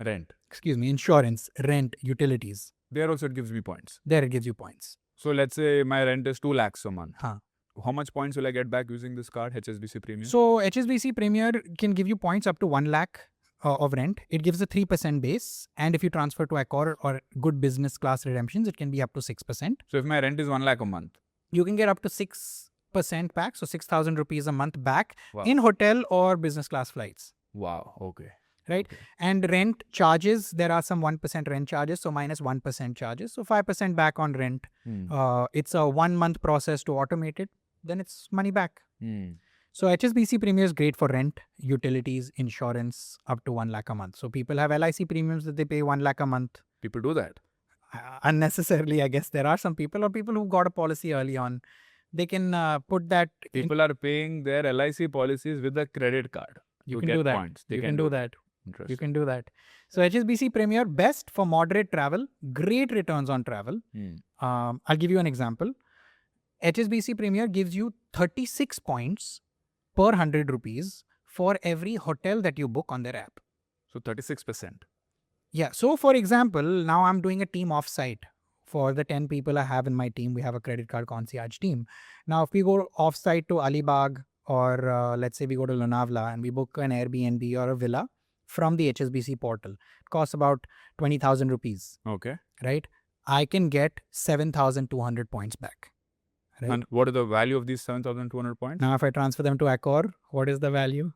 Rent. insurance, rent, utilities. There also it gives me points. There it gives you points. So let's say my rent is 2 lakhs a month. Huh. How much points will I get back using this card, HSBC Premium? So HSBC Premier can give you points up to 1 lakh of rent. It gives a 3% base. And if you transfer to Accor or good business class redemptions, it can be up to 6%. So if my rent is 1 lakh a month, You can get up to 6% back. So 6,000 rupees a month back Wow. in hotel or business class flights. wow, okay. Right. Okay. And rent charges, there are some 1% rent charges. So minus 1% charges. So 5% back on rent. It's a 1 month process to automate it. Then it's money back. So HSBC Premier is great for rent, utilities, insurance up to 1 lakh a month. So people have LIC premiums that they pay 1 lakh a month. People do that. Unnecessarily, I guess. There are some people or people who got a policy early on. They can put that. People are paying their LIC policies with a credit card. You to can get do that. Points. They You can do that. Interesting. You can do that. So HSBC Premier, best for moderate travel, great returns on travel. I'll give you an example. HSBC Premier gives you 36 points per 100 rupees for every hotel that you book on their app. So 36%. Yeah. So for example, now I'm doing a team offsite. For the 10 people I have in my team, we have a credit card concierge team. Now, if we go offsite to Alibag or let's say we go to Lonavala and we book an Airbnb or a villa from the HSBC portal, it costs about 20,000 rupees, Okay. right? I can get 7,200 points back. Right? And what is the value of these 7,200 points? Now, if I transfer them to Accor, what is the value?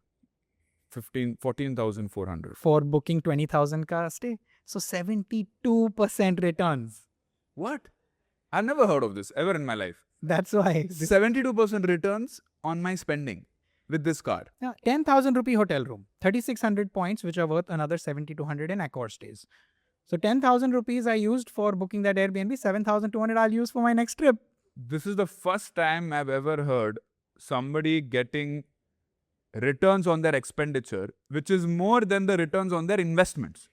14,400. For booking 20,000 ka stay. So 72% returns. What? I've never heard of this ever in my life. That's why. 72% returns on my spending with this card. 10,000 rupee hotel room, 3,600 points, which are worth another 7,200 in Accor stays. So 10,000 rupees I used for booking that Airbnb, 7,200 I'll use for my next trip. This is the first time I've ever heard somebody getting returns on their expenditure, which is more than the returns on their investments.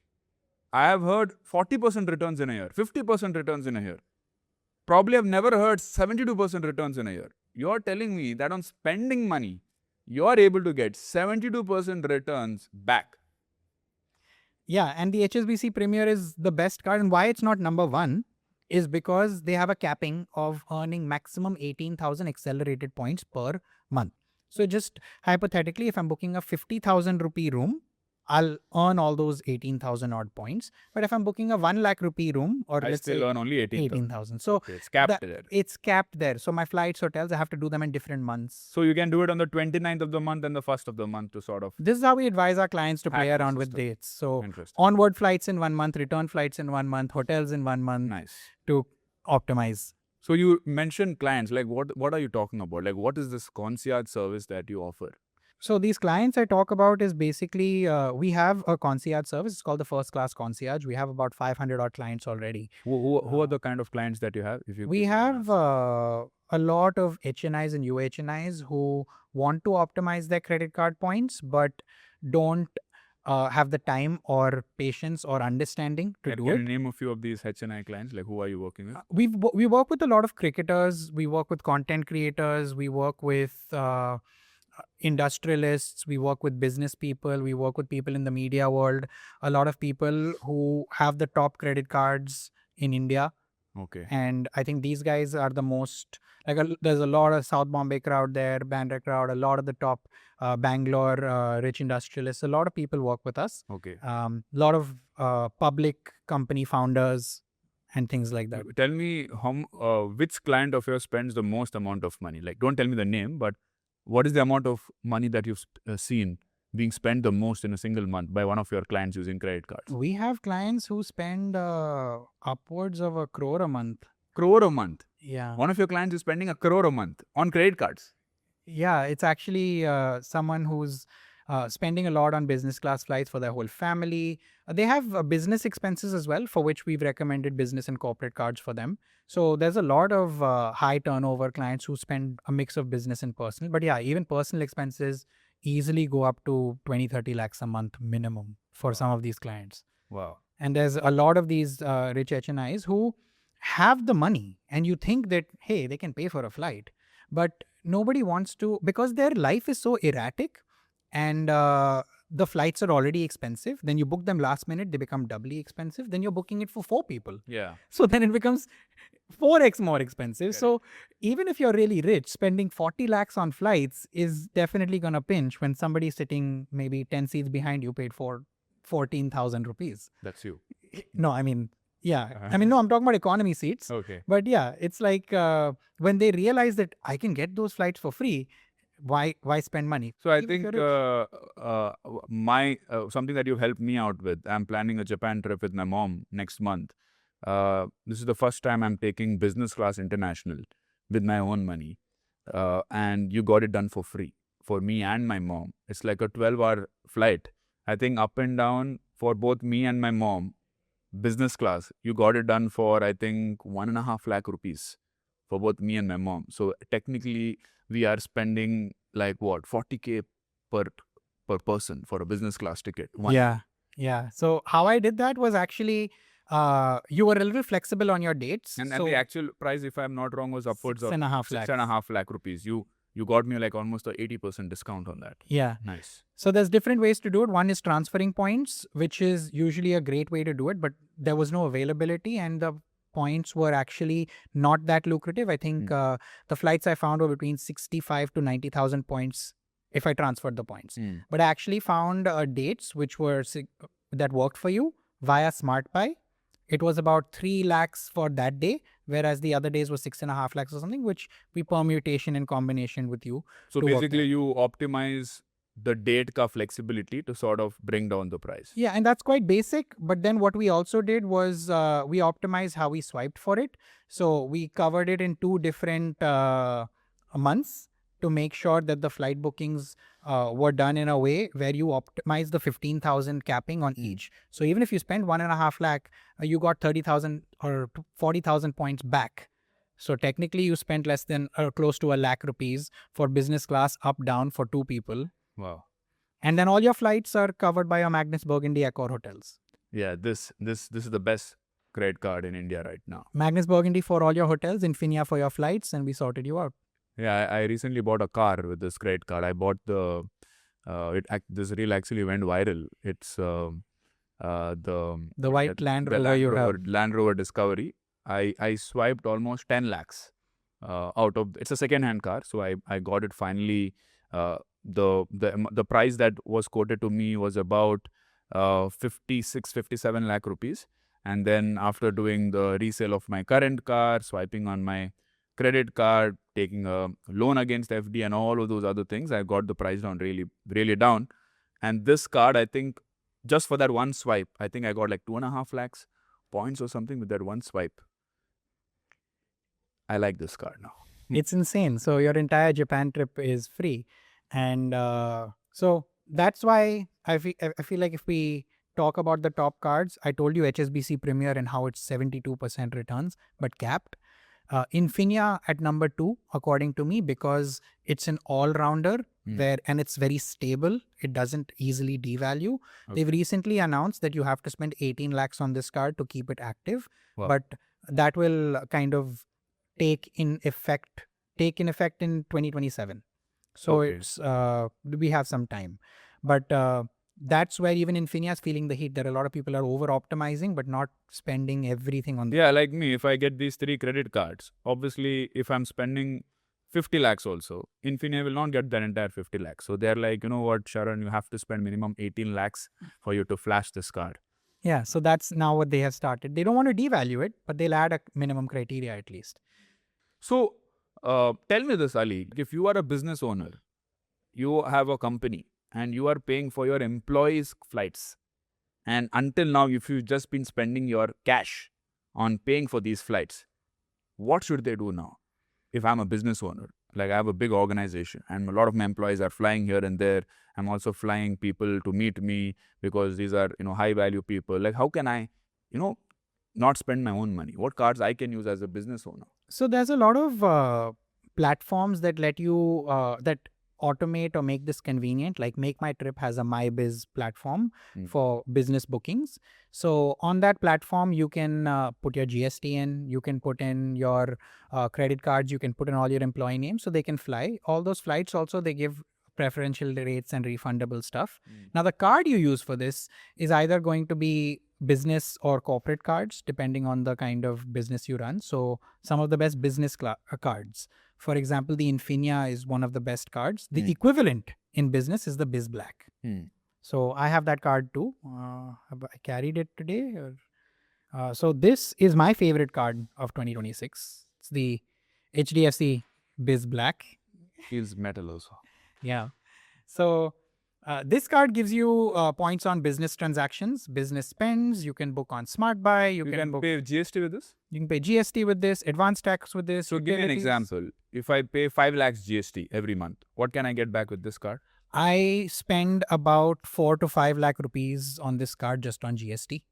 I have heard 40% returns in a year, 50% returns in a year. Probably I've never heard 72% returns in a year. You're telling me that on spending money, you're able to get 72% returns back. Yeah, and the HSBC Premier is the best card. And why it's not number one is because they have a capping of earning maximum 18,000 accelerated points per month. So just hypothetically, if I'm booking a 50,000 rupee room, I'll earn all those 18,000 odd points. But if I'm booking a 1 lakh rupee room, or I let's still say earn only 18,000. So Okay, it's capped there. it's capped there. So my flights, hotels, I have to do them in different months. So you can do it on the 29th of the month and the 1st of the month to sort of This is how we advise our clients to play hack the around with system. dates. So Interesting. onward flights in 1 month, return flights in 1 month, hotels in 1 month Nice. to optimize. So you mentioned clients, like what are you talking about? Like what is this concierge service that you offer? So these clients I talk about is basically, we have a concierge service. It's called the first class concierge. We have about 500 odd clients already. Who are the kind of clients that you have? If you We have a lot of HNIs and UHNIs who want to optimize their credit card points, but don't have the time or patience or understanding to do Can it. you name a few of these HNI clients? Like, who are you working with? We work with a lot of cricketers. We work with content creators. We work with industrialists. We work with business people. We work with people in the media world. A lot of people who have the top credit cards in India. Okay. And I think these guys are the most, there's a lot of South Bombay crowd there, Bandra crowd, a lot of the top Bangalore rich industrialists. A lot of people work with us. Okay. A lot of public company founders and things like that. Tell me which client of yours spends the most amount of money? Like, don't tell me the name, but what is the amount of money that you've seen being spent the most in a single month by one of your clients using credit cards? We have clients who spend upwards of 1 crore a month. Crore a month. Yeah. One of your clients is spending 1 crore a month on credit cards. Yeah, it's actually someone who's spending a lot on business class flights for their whole family. They have business expenses as well, for which we've recommended business and corporate cards for them. So there's a lot of high turnover clients who spend a mix of business and personal. But yeah, even personal expenses easily go up to 20-30 lakhs a month minimum for some of these clients. Wow. And there's a lot of these rich HNIs who have the money, and you think that, hey, they can pay for a flight. But nobody wants to, because their life is so erratic, and the flights are already expensive. Then you book them last minute, they become doubly expensive. Then you're booking it for 4 people. Yeah. So then it becomes 4x more expensive. So even if you're really rich, spending 40 lakhs on flights is definitely going to pinch when somebody sitting maybe 10 seats behind you paid for 14,000 rupees. That's you. No, I mean, yeah. I mean, no, I'm talking about economy seats. Okay. But yeah, it's like when they realize that I can get those flights for free, why spend money? So I Even if think you're something that you've helped me out with, I'm planning a Japan trip with my mom next month. This is the first time I'm taking business class international with my own money. And you got it done for free for me and my mom. It's like a 12-hour flight. I think up and down for both me and my mom, business class, you got it done for, I think, 1.5 lakh rupees for both me and my mom. So technically, we are spending like what, 40K per person for a business class ticket. Yeah. So how I did that was actually, you were a little flexible on your dates. And so the actual price, if I'm not wrong, was upwards of 6.5 lakhs. 6.5 lakh rupees. You got me like almost a 80% discount on that. Yeah. Nice. So there's different ways to do it. One is transferring points, which is usually a great way to do it, but there was no availability and the points were actually not that lucrative. I think the flights I found were between 65 to 90,000 points if I transferred the points. But I actually found dates which were that worked for you via SmartBuy. It was about 3 lakhs for that day, whereas the other days was 6.5 lakhs or something, which we permutation in combination with you. So basically, you optimize the date ka flexibility to sort of bring down the price. Yeah, and that's quite basic. But then what we also did was we optimized how we swiped for it. So we covered it in 2 different months to make sure that the flight bookings were done in a way where you optimize the 15,000 capping on each. So even if you spend 1.5 lakh, you got 30,000 or 40,000 points back. So technically you spent less than close to 1 lakh rupees for business class up down for 2 people. Wow. And then all your flights are covered by your Magnus Burgundy Accor hotels. Yeah, this is the best credit card in India right now. Magnus Burgundy for all your hotels, Infinia for your flights, and we sorted you out. Yeah, I recently bought a car with this credit card. I bought this reel actually went viral. It's the white Land the Rover you have. Land Rover Discovery. I swiped almost 10 lakhs out of. It's a second-hand car, so I got it finally. The price that was quoted to me was about 57 lakh rupees. And then after doing the resale of my current car, swiping on my credit card, taking a loan against FD and all of those other things, I got the price down really, really down. And this card, I think, just for that one swipe, I think I got like 2.5 lakhs points or something with that one swipe. I like this card now. It's insane. So your entire Japan trip is free. And so that's why I feel like if we talk about the top cards, I told you HSBC Premier and how it's 72% returns, but capped. Infinia at number 2, according to me, because it's an all-rounder and it's very stable. It doesn't easily devalue. They've recently announced that you have to spend 18 lakhs on this card to keep it active, Wow. but that will kind of take in effect in 2027. So Okay. it's we have some time, but that's where even Infinia is feeling the heat. There are a lot of people are over optimizing but not spending everything on. Yeah, like me, if I get these 3 credit cards, obviously if I'm spending 50 lakhs also, Infinia will not get that entire 50 lakhs. So they're like, you know what, Sharan, you have to spend minimum 18 lakhs for you to flash this card. Yeah, so that's now what they have started. They don't want to devalue it, but they'll add a minimum criteria at least. So tell me this, Ali, if you are a business owner, you have a company and you are paying for your employees' flights, and until now, if you've just been spending your cash on paying for these flights, what should they do now? If I'm a business owner, like I have a big organization and a lot of my employees are flying here and there. I'm also flying people to meet me because these are, high value people. Like how can I, not spend my own money? What cards I can use as a business owner? So there's a lot of platforms that let you that automate or make this convenient. Like Make My Trip has a MyBiz platform for business bookings. So on that platform, you can put your GST in, you can put in your credit cards, you can put in all your employee names so they can fly. All those flights also, they give preferential rates and refundable stuff. Now, the card you use for this is either going to be business or corporate cards, depending on the kind of business you run. So some of the best business cards. For example, the Infinia is one of the best cards. The equivalent in business is the Biz Black. So I have that card too. I carried it today. So this is my favorite card of 2026. It's the HDFC Biz Black. Feels metal also. Yeah. So this card gives you points on business transactions, business spends. You can book on Smart Buy. You can pay GST with this? You can pay GST with this, advanced tax with this. So give me an example. If I pay 5 lakhs GST every month, what can I get back with this card? I spend about 4 to 5 lakh rupees on this card just on GST.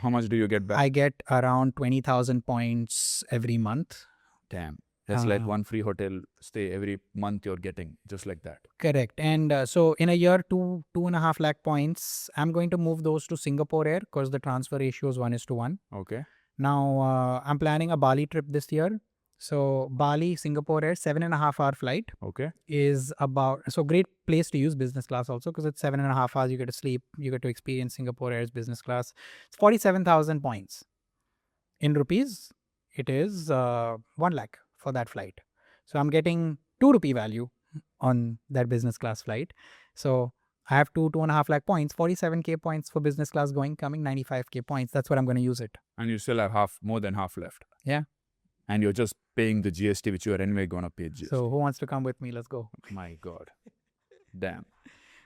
How much do you get back? I get around 20,000 points every month. Damn. That's like one free hotel stay every month you're getting, just like that. Correct. And so in a year, 2.5 lakh points, I'm going to move those to Singapore Air because the transfer ratio is 1:1. Okay. Now, I'm planning a Bali trip this year. So Bali, Singapore Air, 7.5 hour flight. Okay. Is about, so great place to use business class also because it's 7.5 hours. You get to sleep, you get to experience Singapore Air's business class. It's 47,000 points. In rupees, it is 1 lakh for that flight. So I'm getting 2 rupee value on that business class flight. So I have 2.5 lakh points, 47k points for business class coming 95k points. That's what I'm going to use it. And you still have more than half left. Yeah. And you're just paying the GST, which you are anyway going to pay GST. So who wants to come with me? Let's go. My God. Damn.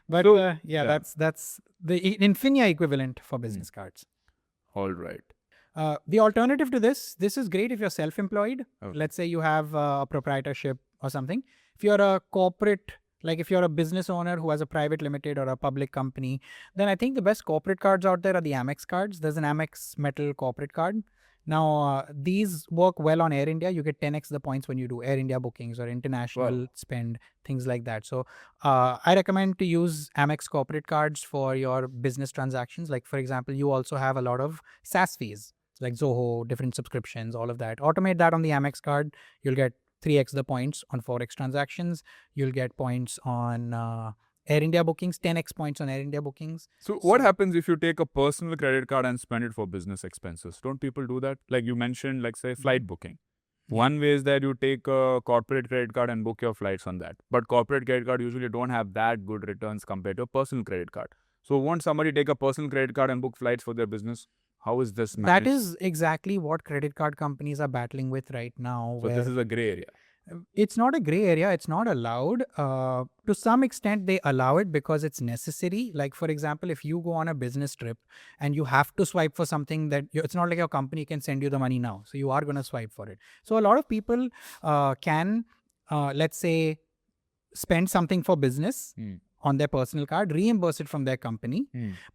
But So, that's the Infinia equivalent for business cards. All right. The alternative to this is great if you're self-employed. Okay. Let's say you have a proprietorship or something. If you're a corporate, like if you're a business owner who has a private limited or a public company, then I think the best corporate cards out there are the Amex cards. There's an Amex Metal corporate card. Now, these work well on Air India. You get 10x the points when you do Air India bookings or international spend, things like that. So I recommend to use Amex corporate cards for your business transactions. Like, for example, you also have a lot of SaaS fees, like Zoho, different subscriptions, all of that. Automate that on the Amex card. You'll get 3x the points on Forex transactions. You'll get points on Air India bookings, 10x points on Air India bookings. So what happens if you take a personal credit card and spend it for business expenses? Don't people do that? Like you mentioned, like say flight booking. One way is that you take a corporate credit card and book your flights on that. But corporate credit card usually don't have that good returns compared to a personal credit card. So won't somebody take a personal credit card and book flights for their business? How is this managed? That is exactly what credit card companies are battling with right now. So this is a gray area. It's not a gray area. It's not allowed. To some extent, they allow it because it's necessary. Like, for example, if you go on a business trip and you have to swipe for something that it's not like your company can send you the money now. So you are going to swipe for it. So a lot of people can, let's say, spend something for business on their personal card, reimburse it from their company.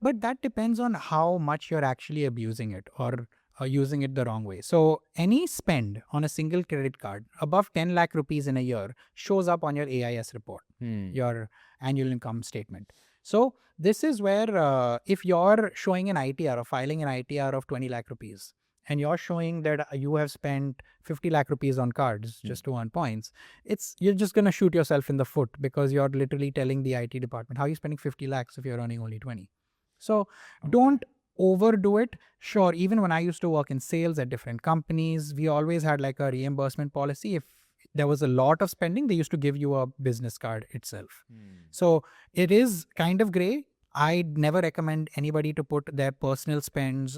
But that depends on how much you're actually abusing it or using it the wrong way. So any spend on a single credit card above 10 lakh rupees in a year shows up on your AIS report, your annual income statement. So this is where if you're showing an ITR or filing an ITR of 20 lakh rupees and you're showing that you have spent 50 lakh rupees on cards just to earn points, you're just going to shoot yourself in the foot because you're literally telling the IT department, how are you spending 50 lakhs if you're earning only 20? So don't overdo it. Sure, even when I used to work in sales at different companies, we always had like a reimbursement policy. If there was a lot of spending, they used to give you a business card itself. So it is kind of gray. I'd never recommend anybody to put their personal spends,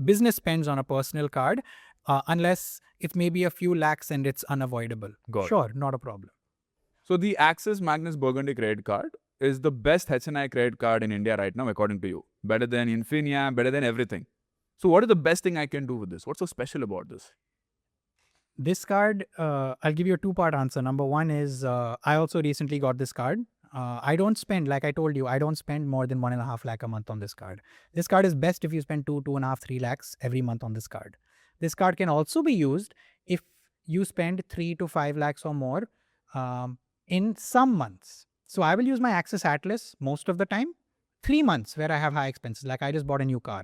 business spends on a personal card unless it's maybe a few lakhs and it's unavoidable. Sure, not a problem. So the Axis Magnus Burgundy credit card is the best HNI credit card in India right now, according to you. Better than Infinia, better than everything. So what is the best thing I can do with this? What's so special about this? This card, I'll give you a two-part answer. Number one is I also recently got this card. I don't spend, like I told you, I don't spend more than 1.5 lakh a month on this card. This card is best if you spend 2.5, 3 lakhs every month on this card. This card can also be used if you spend 3 to 5 lakhs or more in some months. So I will use my Axis Atlas most of the time. 3 months where I have high expenses. Like I just bought a new car.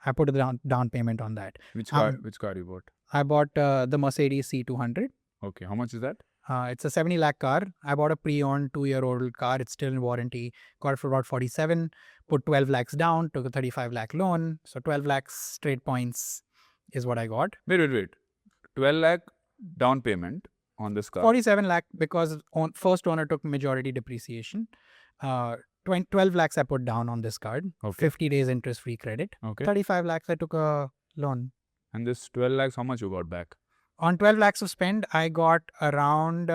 I put a down payment on that. Which car you bought? I bought the Mercedes C200. Okay, how much is that? It's a 70 lakh car. I bought a pre-owned 2-year-old car. It's still in warranty. Got it for about 47. Put 12 lakhs down. Took a 35 lakh loan. So 12 lakhs straight points is what I got. Wait. 12 lakh down payment on this car. 47 lakh because first owner took majority depreciation. 12 lakhs I put down on this card. Okay. 50 days interest-free credit. Okay. 35 lakhs I took a loan. And this 12 lakhs, how much you got back? On 12 lakhs of spend, I got around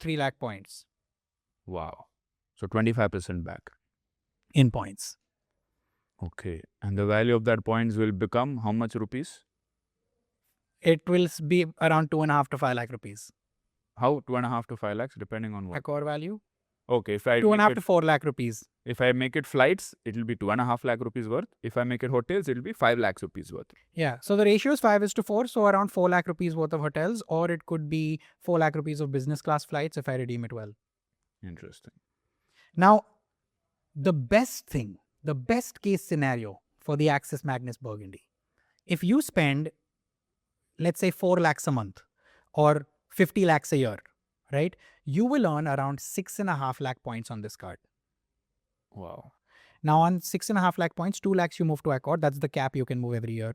3 lakh points. Wow. So 25% back. In points. Okay. And the value of that points will become how much rupees? It will be around 2.5 to 5 lakh rupees. How? 2.5 to 5 lakhs, depending on what? Accor value? Okay. If I 2.5 to 4 lakh rupees. If I make it flights, it will be 2.5 lakh rupees worth. If I make it hotels, it will be 5 lakhs rupees worth. Yeah. So the ratio is 5:4. So around 4 lakh rupees worth of hotels, or it could be 4 lakh rupees of business class flights if I redeem it well. Interesting. Now, the best thing, the best case scenario for the Axis Magnus Burgundy, if you spend, let's say 4 lakhs a month or 50 lakhs a year, right? You will earn around 6.5 lakh points on this card. Wow. Now on 6.5 lakh points, 2 lakhs you move to Accor. That's the cap you can move every year.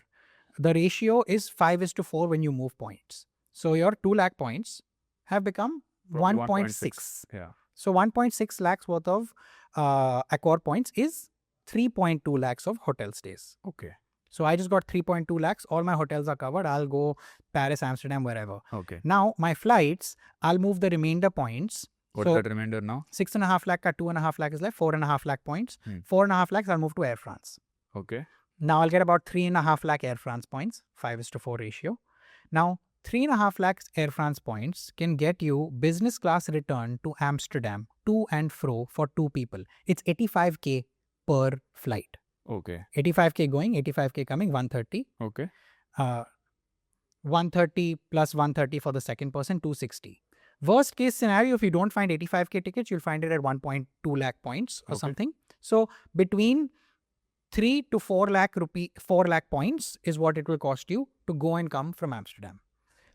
The ratio is 5:4 when you move points. So your 2 lakh points have become 1.6. Yeah. So 1.6 lakhs worth of Accor points is 3.2 lakhs of hotel stays. Okay. So I just got 3.2 lakhs. All my hotels are covered. I'll go Paris, Amsterdam, wherever. Okay. Now my flights, I'll move the remainder points. What's that remainder now? 6.5 lakh ka 2.5 lakh is left, 4.5 lakh points. 4.5 lakhs I'll move to Air France. Okay. Now I'll get about 3.5 lakh Air France points, 5:4 ratio. Now 3.5 lakhs Air France points can get you business class return to Amsterdam to and fro for 2 people. It's 85K per flight. Okay. 85K going, 85K coming, 130. Okay. 130 plus 130 for the second person, 260. Worst case scenario, if you don't find 85K tickets, you'll find it at 1.2 lakh points or something. So between 3 to 4 lakh points is what it will cost you to go and come from Amsterdam.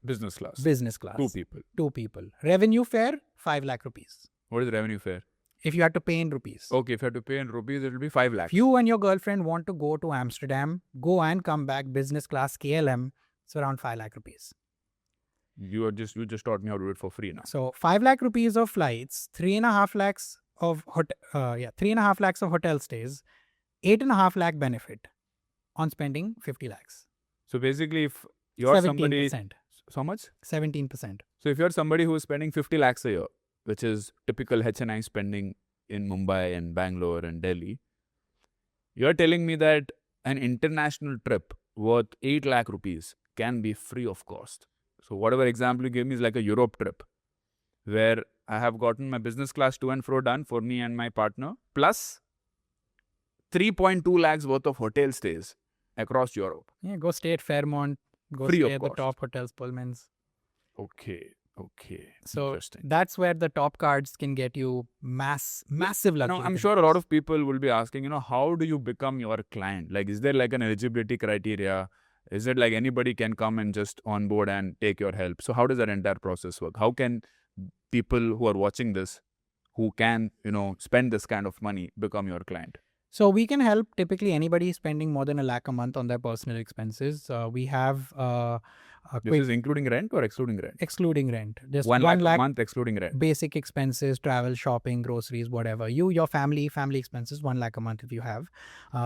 Business class. Business class. 2 people. 2 people. Revenue fare, 5 lakh rupees. What is the revenue fare? If you had to pay in rupees. Okay, if you have to pay in rupees, it will be 5 lakhs. If you and your girlfriend want to go to Amsterdam, go and come back, business class KLM, it's around 5 lakh rupees. You just taught me how to do it for free now. So 5 lakh rupees of flights, 3.5 lakhs of 3.5 lakhs of hotel stays, 8.5 lakh benefit on spending 50 lakhs. So basically, if you're 17%. somebody, so much? 17%. So if you're somebody who is spending 50 lakhs a year, which is typical HNI spending in Mumbai and Bangalore and Delhi, you're telling me that an international trip worth 8 lakh rupees can be free of cost. So whatever example you gave me is like a Europe trip where I have gotten my business class to and fro done for me and my partner, plus 3.2 lakhs worth of hotel stays. across Europe. Yeah, go stay at Fairmont. Go Free stay of at the cost. top hotels, Pullmans. Okay. Okay. So Interesting. that's where the top cards can get you massive luxury. Now, I'm sure a lot of people will be asking, how do you become your client? Like, is there like an eligibility criteria? Is it like anybody can come and just onboard and take your help? So how does that entire process work? How can people who are watching this, who can, spend this kind of money, become your client? So we can help typically anybody spending more than 1 lakh a month on their personal expenses. We have a This quick is including rent or excluding rent? excluding rent. Just 1 1 lakh a lakh month excluding rent. basic expenses, travel, shopping, groceries, whatever. Your family expenses, 1 lakh a month if you have.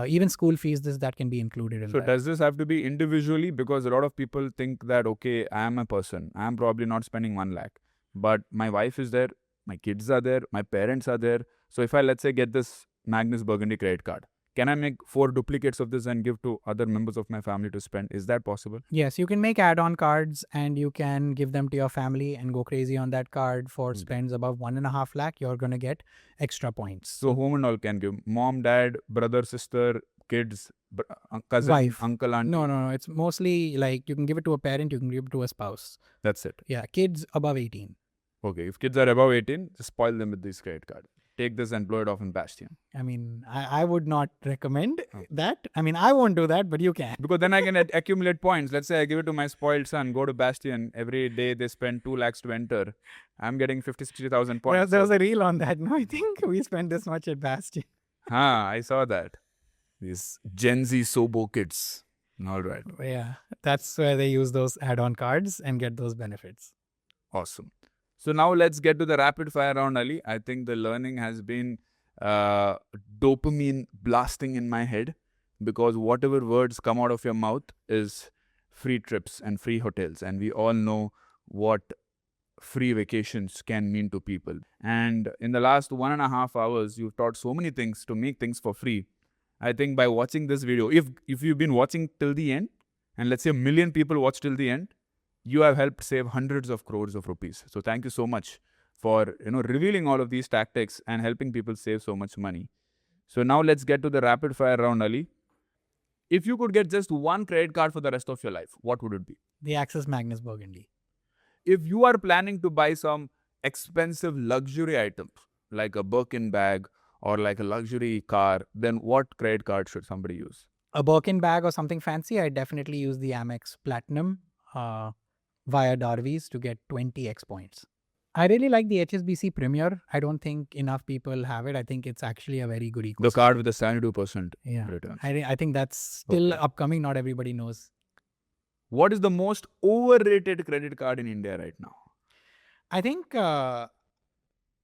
Even school fees, that can be included in So that. does this have to be individually? Because a lot of people think that, okay, I am a person. I am probably not spending 1 lakh. But my wife is there, my kids are there, my parents are there. So if I, let's say, get this Magnus Burgundy credit card, can I make 4 duplicates of this and give to other members of my family to spend? Is that possible? Yes, you can make add-on cards and you can give them to your family and go crazy on that card for spends above 1.5 lakh. You're going to get extra points. So whom and all can give? Mom, dad, brother, sister, kids, cousin, Wife. uncle, auntie? No. It's mostly like you can give it to a parent, you can give it to a spouse. That's it. Yeah, kids above 18. Okay, if kids are above 18, just spoil them with this credit card. Take this and blow it off in Bastion. I mean, I would not recommend that. I mean, I won't do that, but you can. Because then I can accumulate points. Let's say I give it to my spoiled son, go to Bastion. Every day they spend 2 lakhs to enter. I'm getting 50,000-60,000 points. There was a reel on that. No, I think we spent this much at Bastion. I saw that. These Gen Z Sobo kids. All right. Yeah, that's where they use those add-on cards and get those benefits. Awesome. So now let's get to the rapid fire round, Ali. I think the learning has been dopamine blasting in my head, because whatever words come out of your mouth is free trips and free hotels. And we all know what free vacations can mean to people. And in the last 1.5 hours, you've taught so many things to make things for free. I think by watching this video, if you've been watching till the end, and let's say 1 million people watch till the end, you have helped save hundreds of crores of rupees. So thank you so much for revealing all of these tactics and helping people save so much money. So now let's get to the rapid fire round, Ali. If you could get just one credit card for the rest of your life, what would it be? The Access Magnus Burgundy. If you are planning to buy some expensive luxury items like a Birkin bag or like a luxury car, then what credit card should somebody use? A Birkin bag or something fancy, I definitely use the Amex Platinum via Darvi's to get 20x points. I really like the HSBC Premier. I don't think enough people have it. I think it's actually a very good ecosystem. The card with the 72% Yeah. return. I think that's still Okay. upcoming. Not everybody knows. What is the most overrated credit card in India right now? I think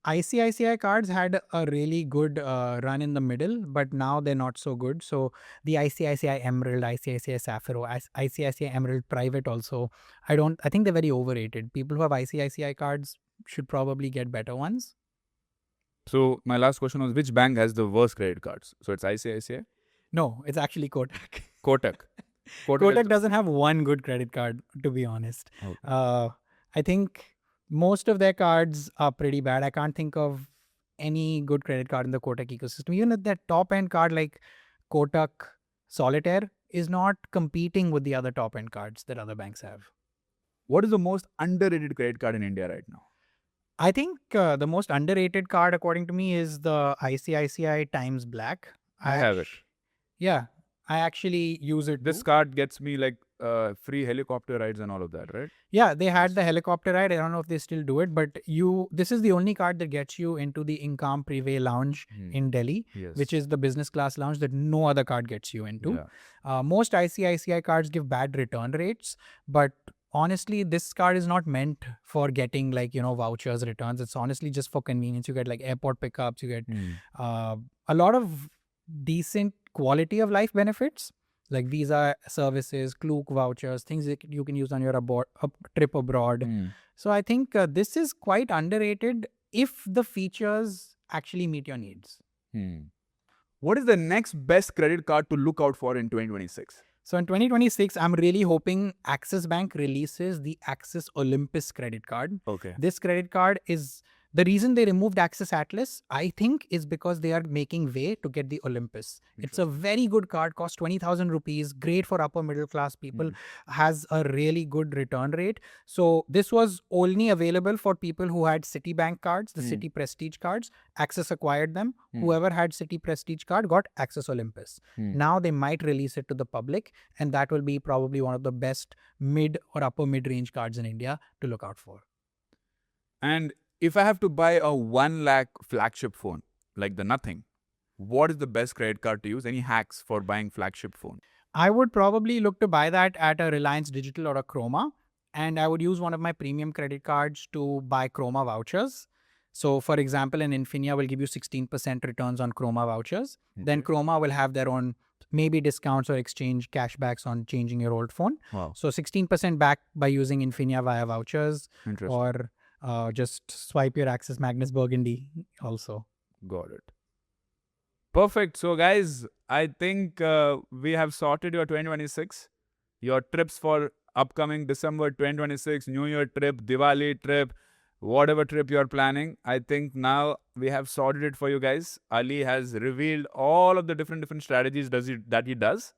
ICICI cards had a really good run in the middle, but now they're not so good. So the ICICI Emerald, ICICI Sapphire, ICICI Emerald Private also, I think they're very overrated. People who have ICICI cards should probably get better ones. So my last question was, which bank has the worst credit cards? So it's ICICI? No, it's actually Kotak. Kotak. Kotak doesn't have one good credit card, to be honest. Okay. I think most of their cards are pretty bad. I can't think of any good credit card in the Kotak ecosystem. Even at that top end card like Kotak Solitaire is not competing with the other top end cards that other banks have. What is the most underrated credit card in India right now? I think the most underrated card, according to me, is the ICICI Times Black. I have it. Yeah, I actually use it. This too. card gets me like free helicopter rides and all of that, right? Yeah, they had the helicopter ride. I don't know if they still do it, but this is the only card that gets you into the Income Privé lounge in Delhi, Yes. which is the business class lounge that no other card gets you into. Yeah. Most ICICI cards give bad return rates, but honestly, this card is not meant for getting like, vouchers, returns. It's honestly just for convenience. You get like airport pickups, you get a lot of decent quality of life benefits like visa services, Klook vouchers, things that you can use on your trip abroad. So I think this is quite underrated if the features actually meet your needs. What is the next best credit card to look out for in 2026? So in 2026, I'm really hoping Axis Bank releases the Axis Olympus credit card. Okay. This credit card is The reason they removed Access Atlas, I think, is because they are making way to get the Olympus. It's a very good card, costs 20,000 rupees, great for upper middle class people, has a really good return rate. So this was only available for people who had Citibank cards, the Citi Prestige cards. Access acquired them. Whoever had Citi Prestige card got Access Olympus. Now they might release it to the public, and that will be probably one of the best mid or upper mid-range cards in India to look out for. And if I have to buy a 1 lakh flagship phone, like the Nothing, what is the best credit card to use? Any hacks for buying flagship phone? I would probably look to buy that at a Reliance Digital or a Chroma. And I would use one of my premium credit cards to buy Chroma vouchers. So for example, an Infinia will give you 16% returns on Chroma vouchers. Then Chroma will have their own maybe discounts or exchange cashbacks on changing your old phone. Wow. So 16% back by using Infinia via vouchers, or just swipe your Access Magnus Burgundy also. Got it. Perfect. So guys, I think we have sorted your 2026. Your trips for upcoming December 2026, New Year trip, Diwali trip, whatever trip you're planning. I think now we have sorted it for you guys. Ali has revealed all of the different strategies that he does.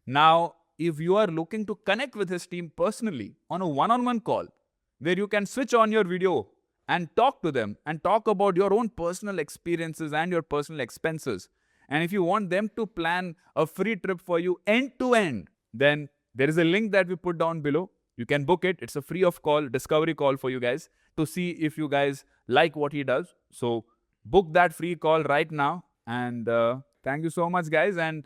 Now, if you are looking to connect with his team personally on a one-on-one call, where you can switch on your video and talk to them and talk about your own personal experiences and your personal expenses. And if you want them to plan a free trip for you end to end, then there is a link that we put down below. You can book it. It's a free of call, discovery call for you guys to see if you guys like what he does. So book that free call right now. And thank you so much, guys. And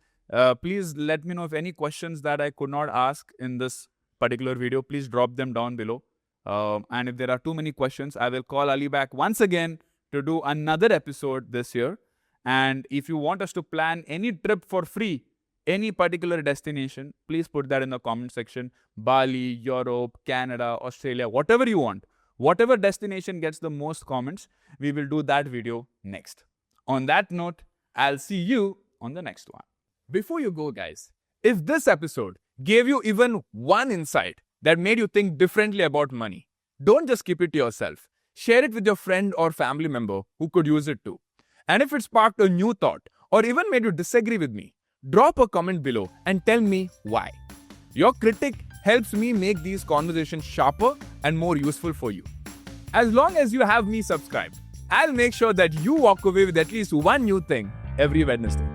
please let me know if any questions that I could not ask in this particular video, please drop them down below. And if there are too many questions, I will call Ali back once again to do another episode this year. And if you want us to plan any trip for free, any particular destination, please put that in the comment section. Bali, Europe, Canada, Australia, whatever you want. Whatever destination gets the most comments, we will do that video next. On that note, I'll see you on the next one. Before you go, guys, if this episode gave you even one insight that made you think differently about money, don't just keep it to yourself. Share it with your friend or family member who could use it too. And if it sparked a new thought or even made you disagree with me, drop a comment below and tell me why. Your critique helps me make these conversations sharper and more useful for you. As long as you have me subscribed, I'll make sure that you walk away with at least one new thing every Wednesday.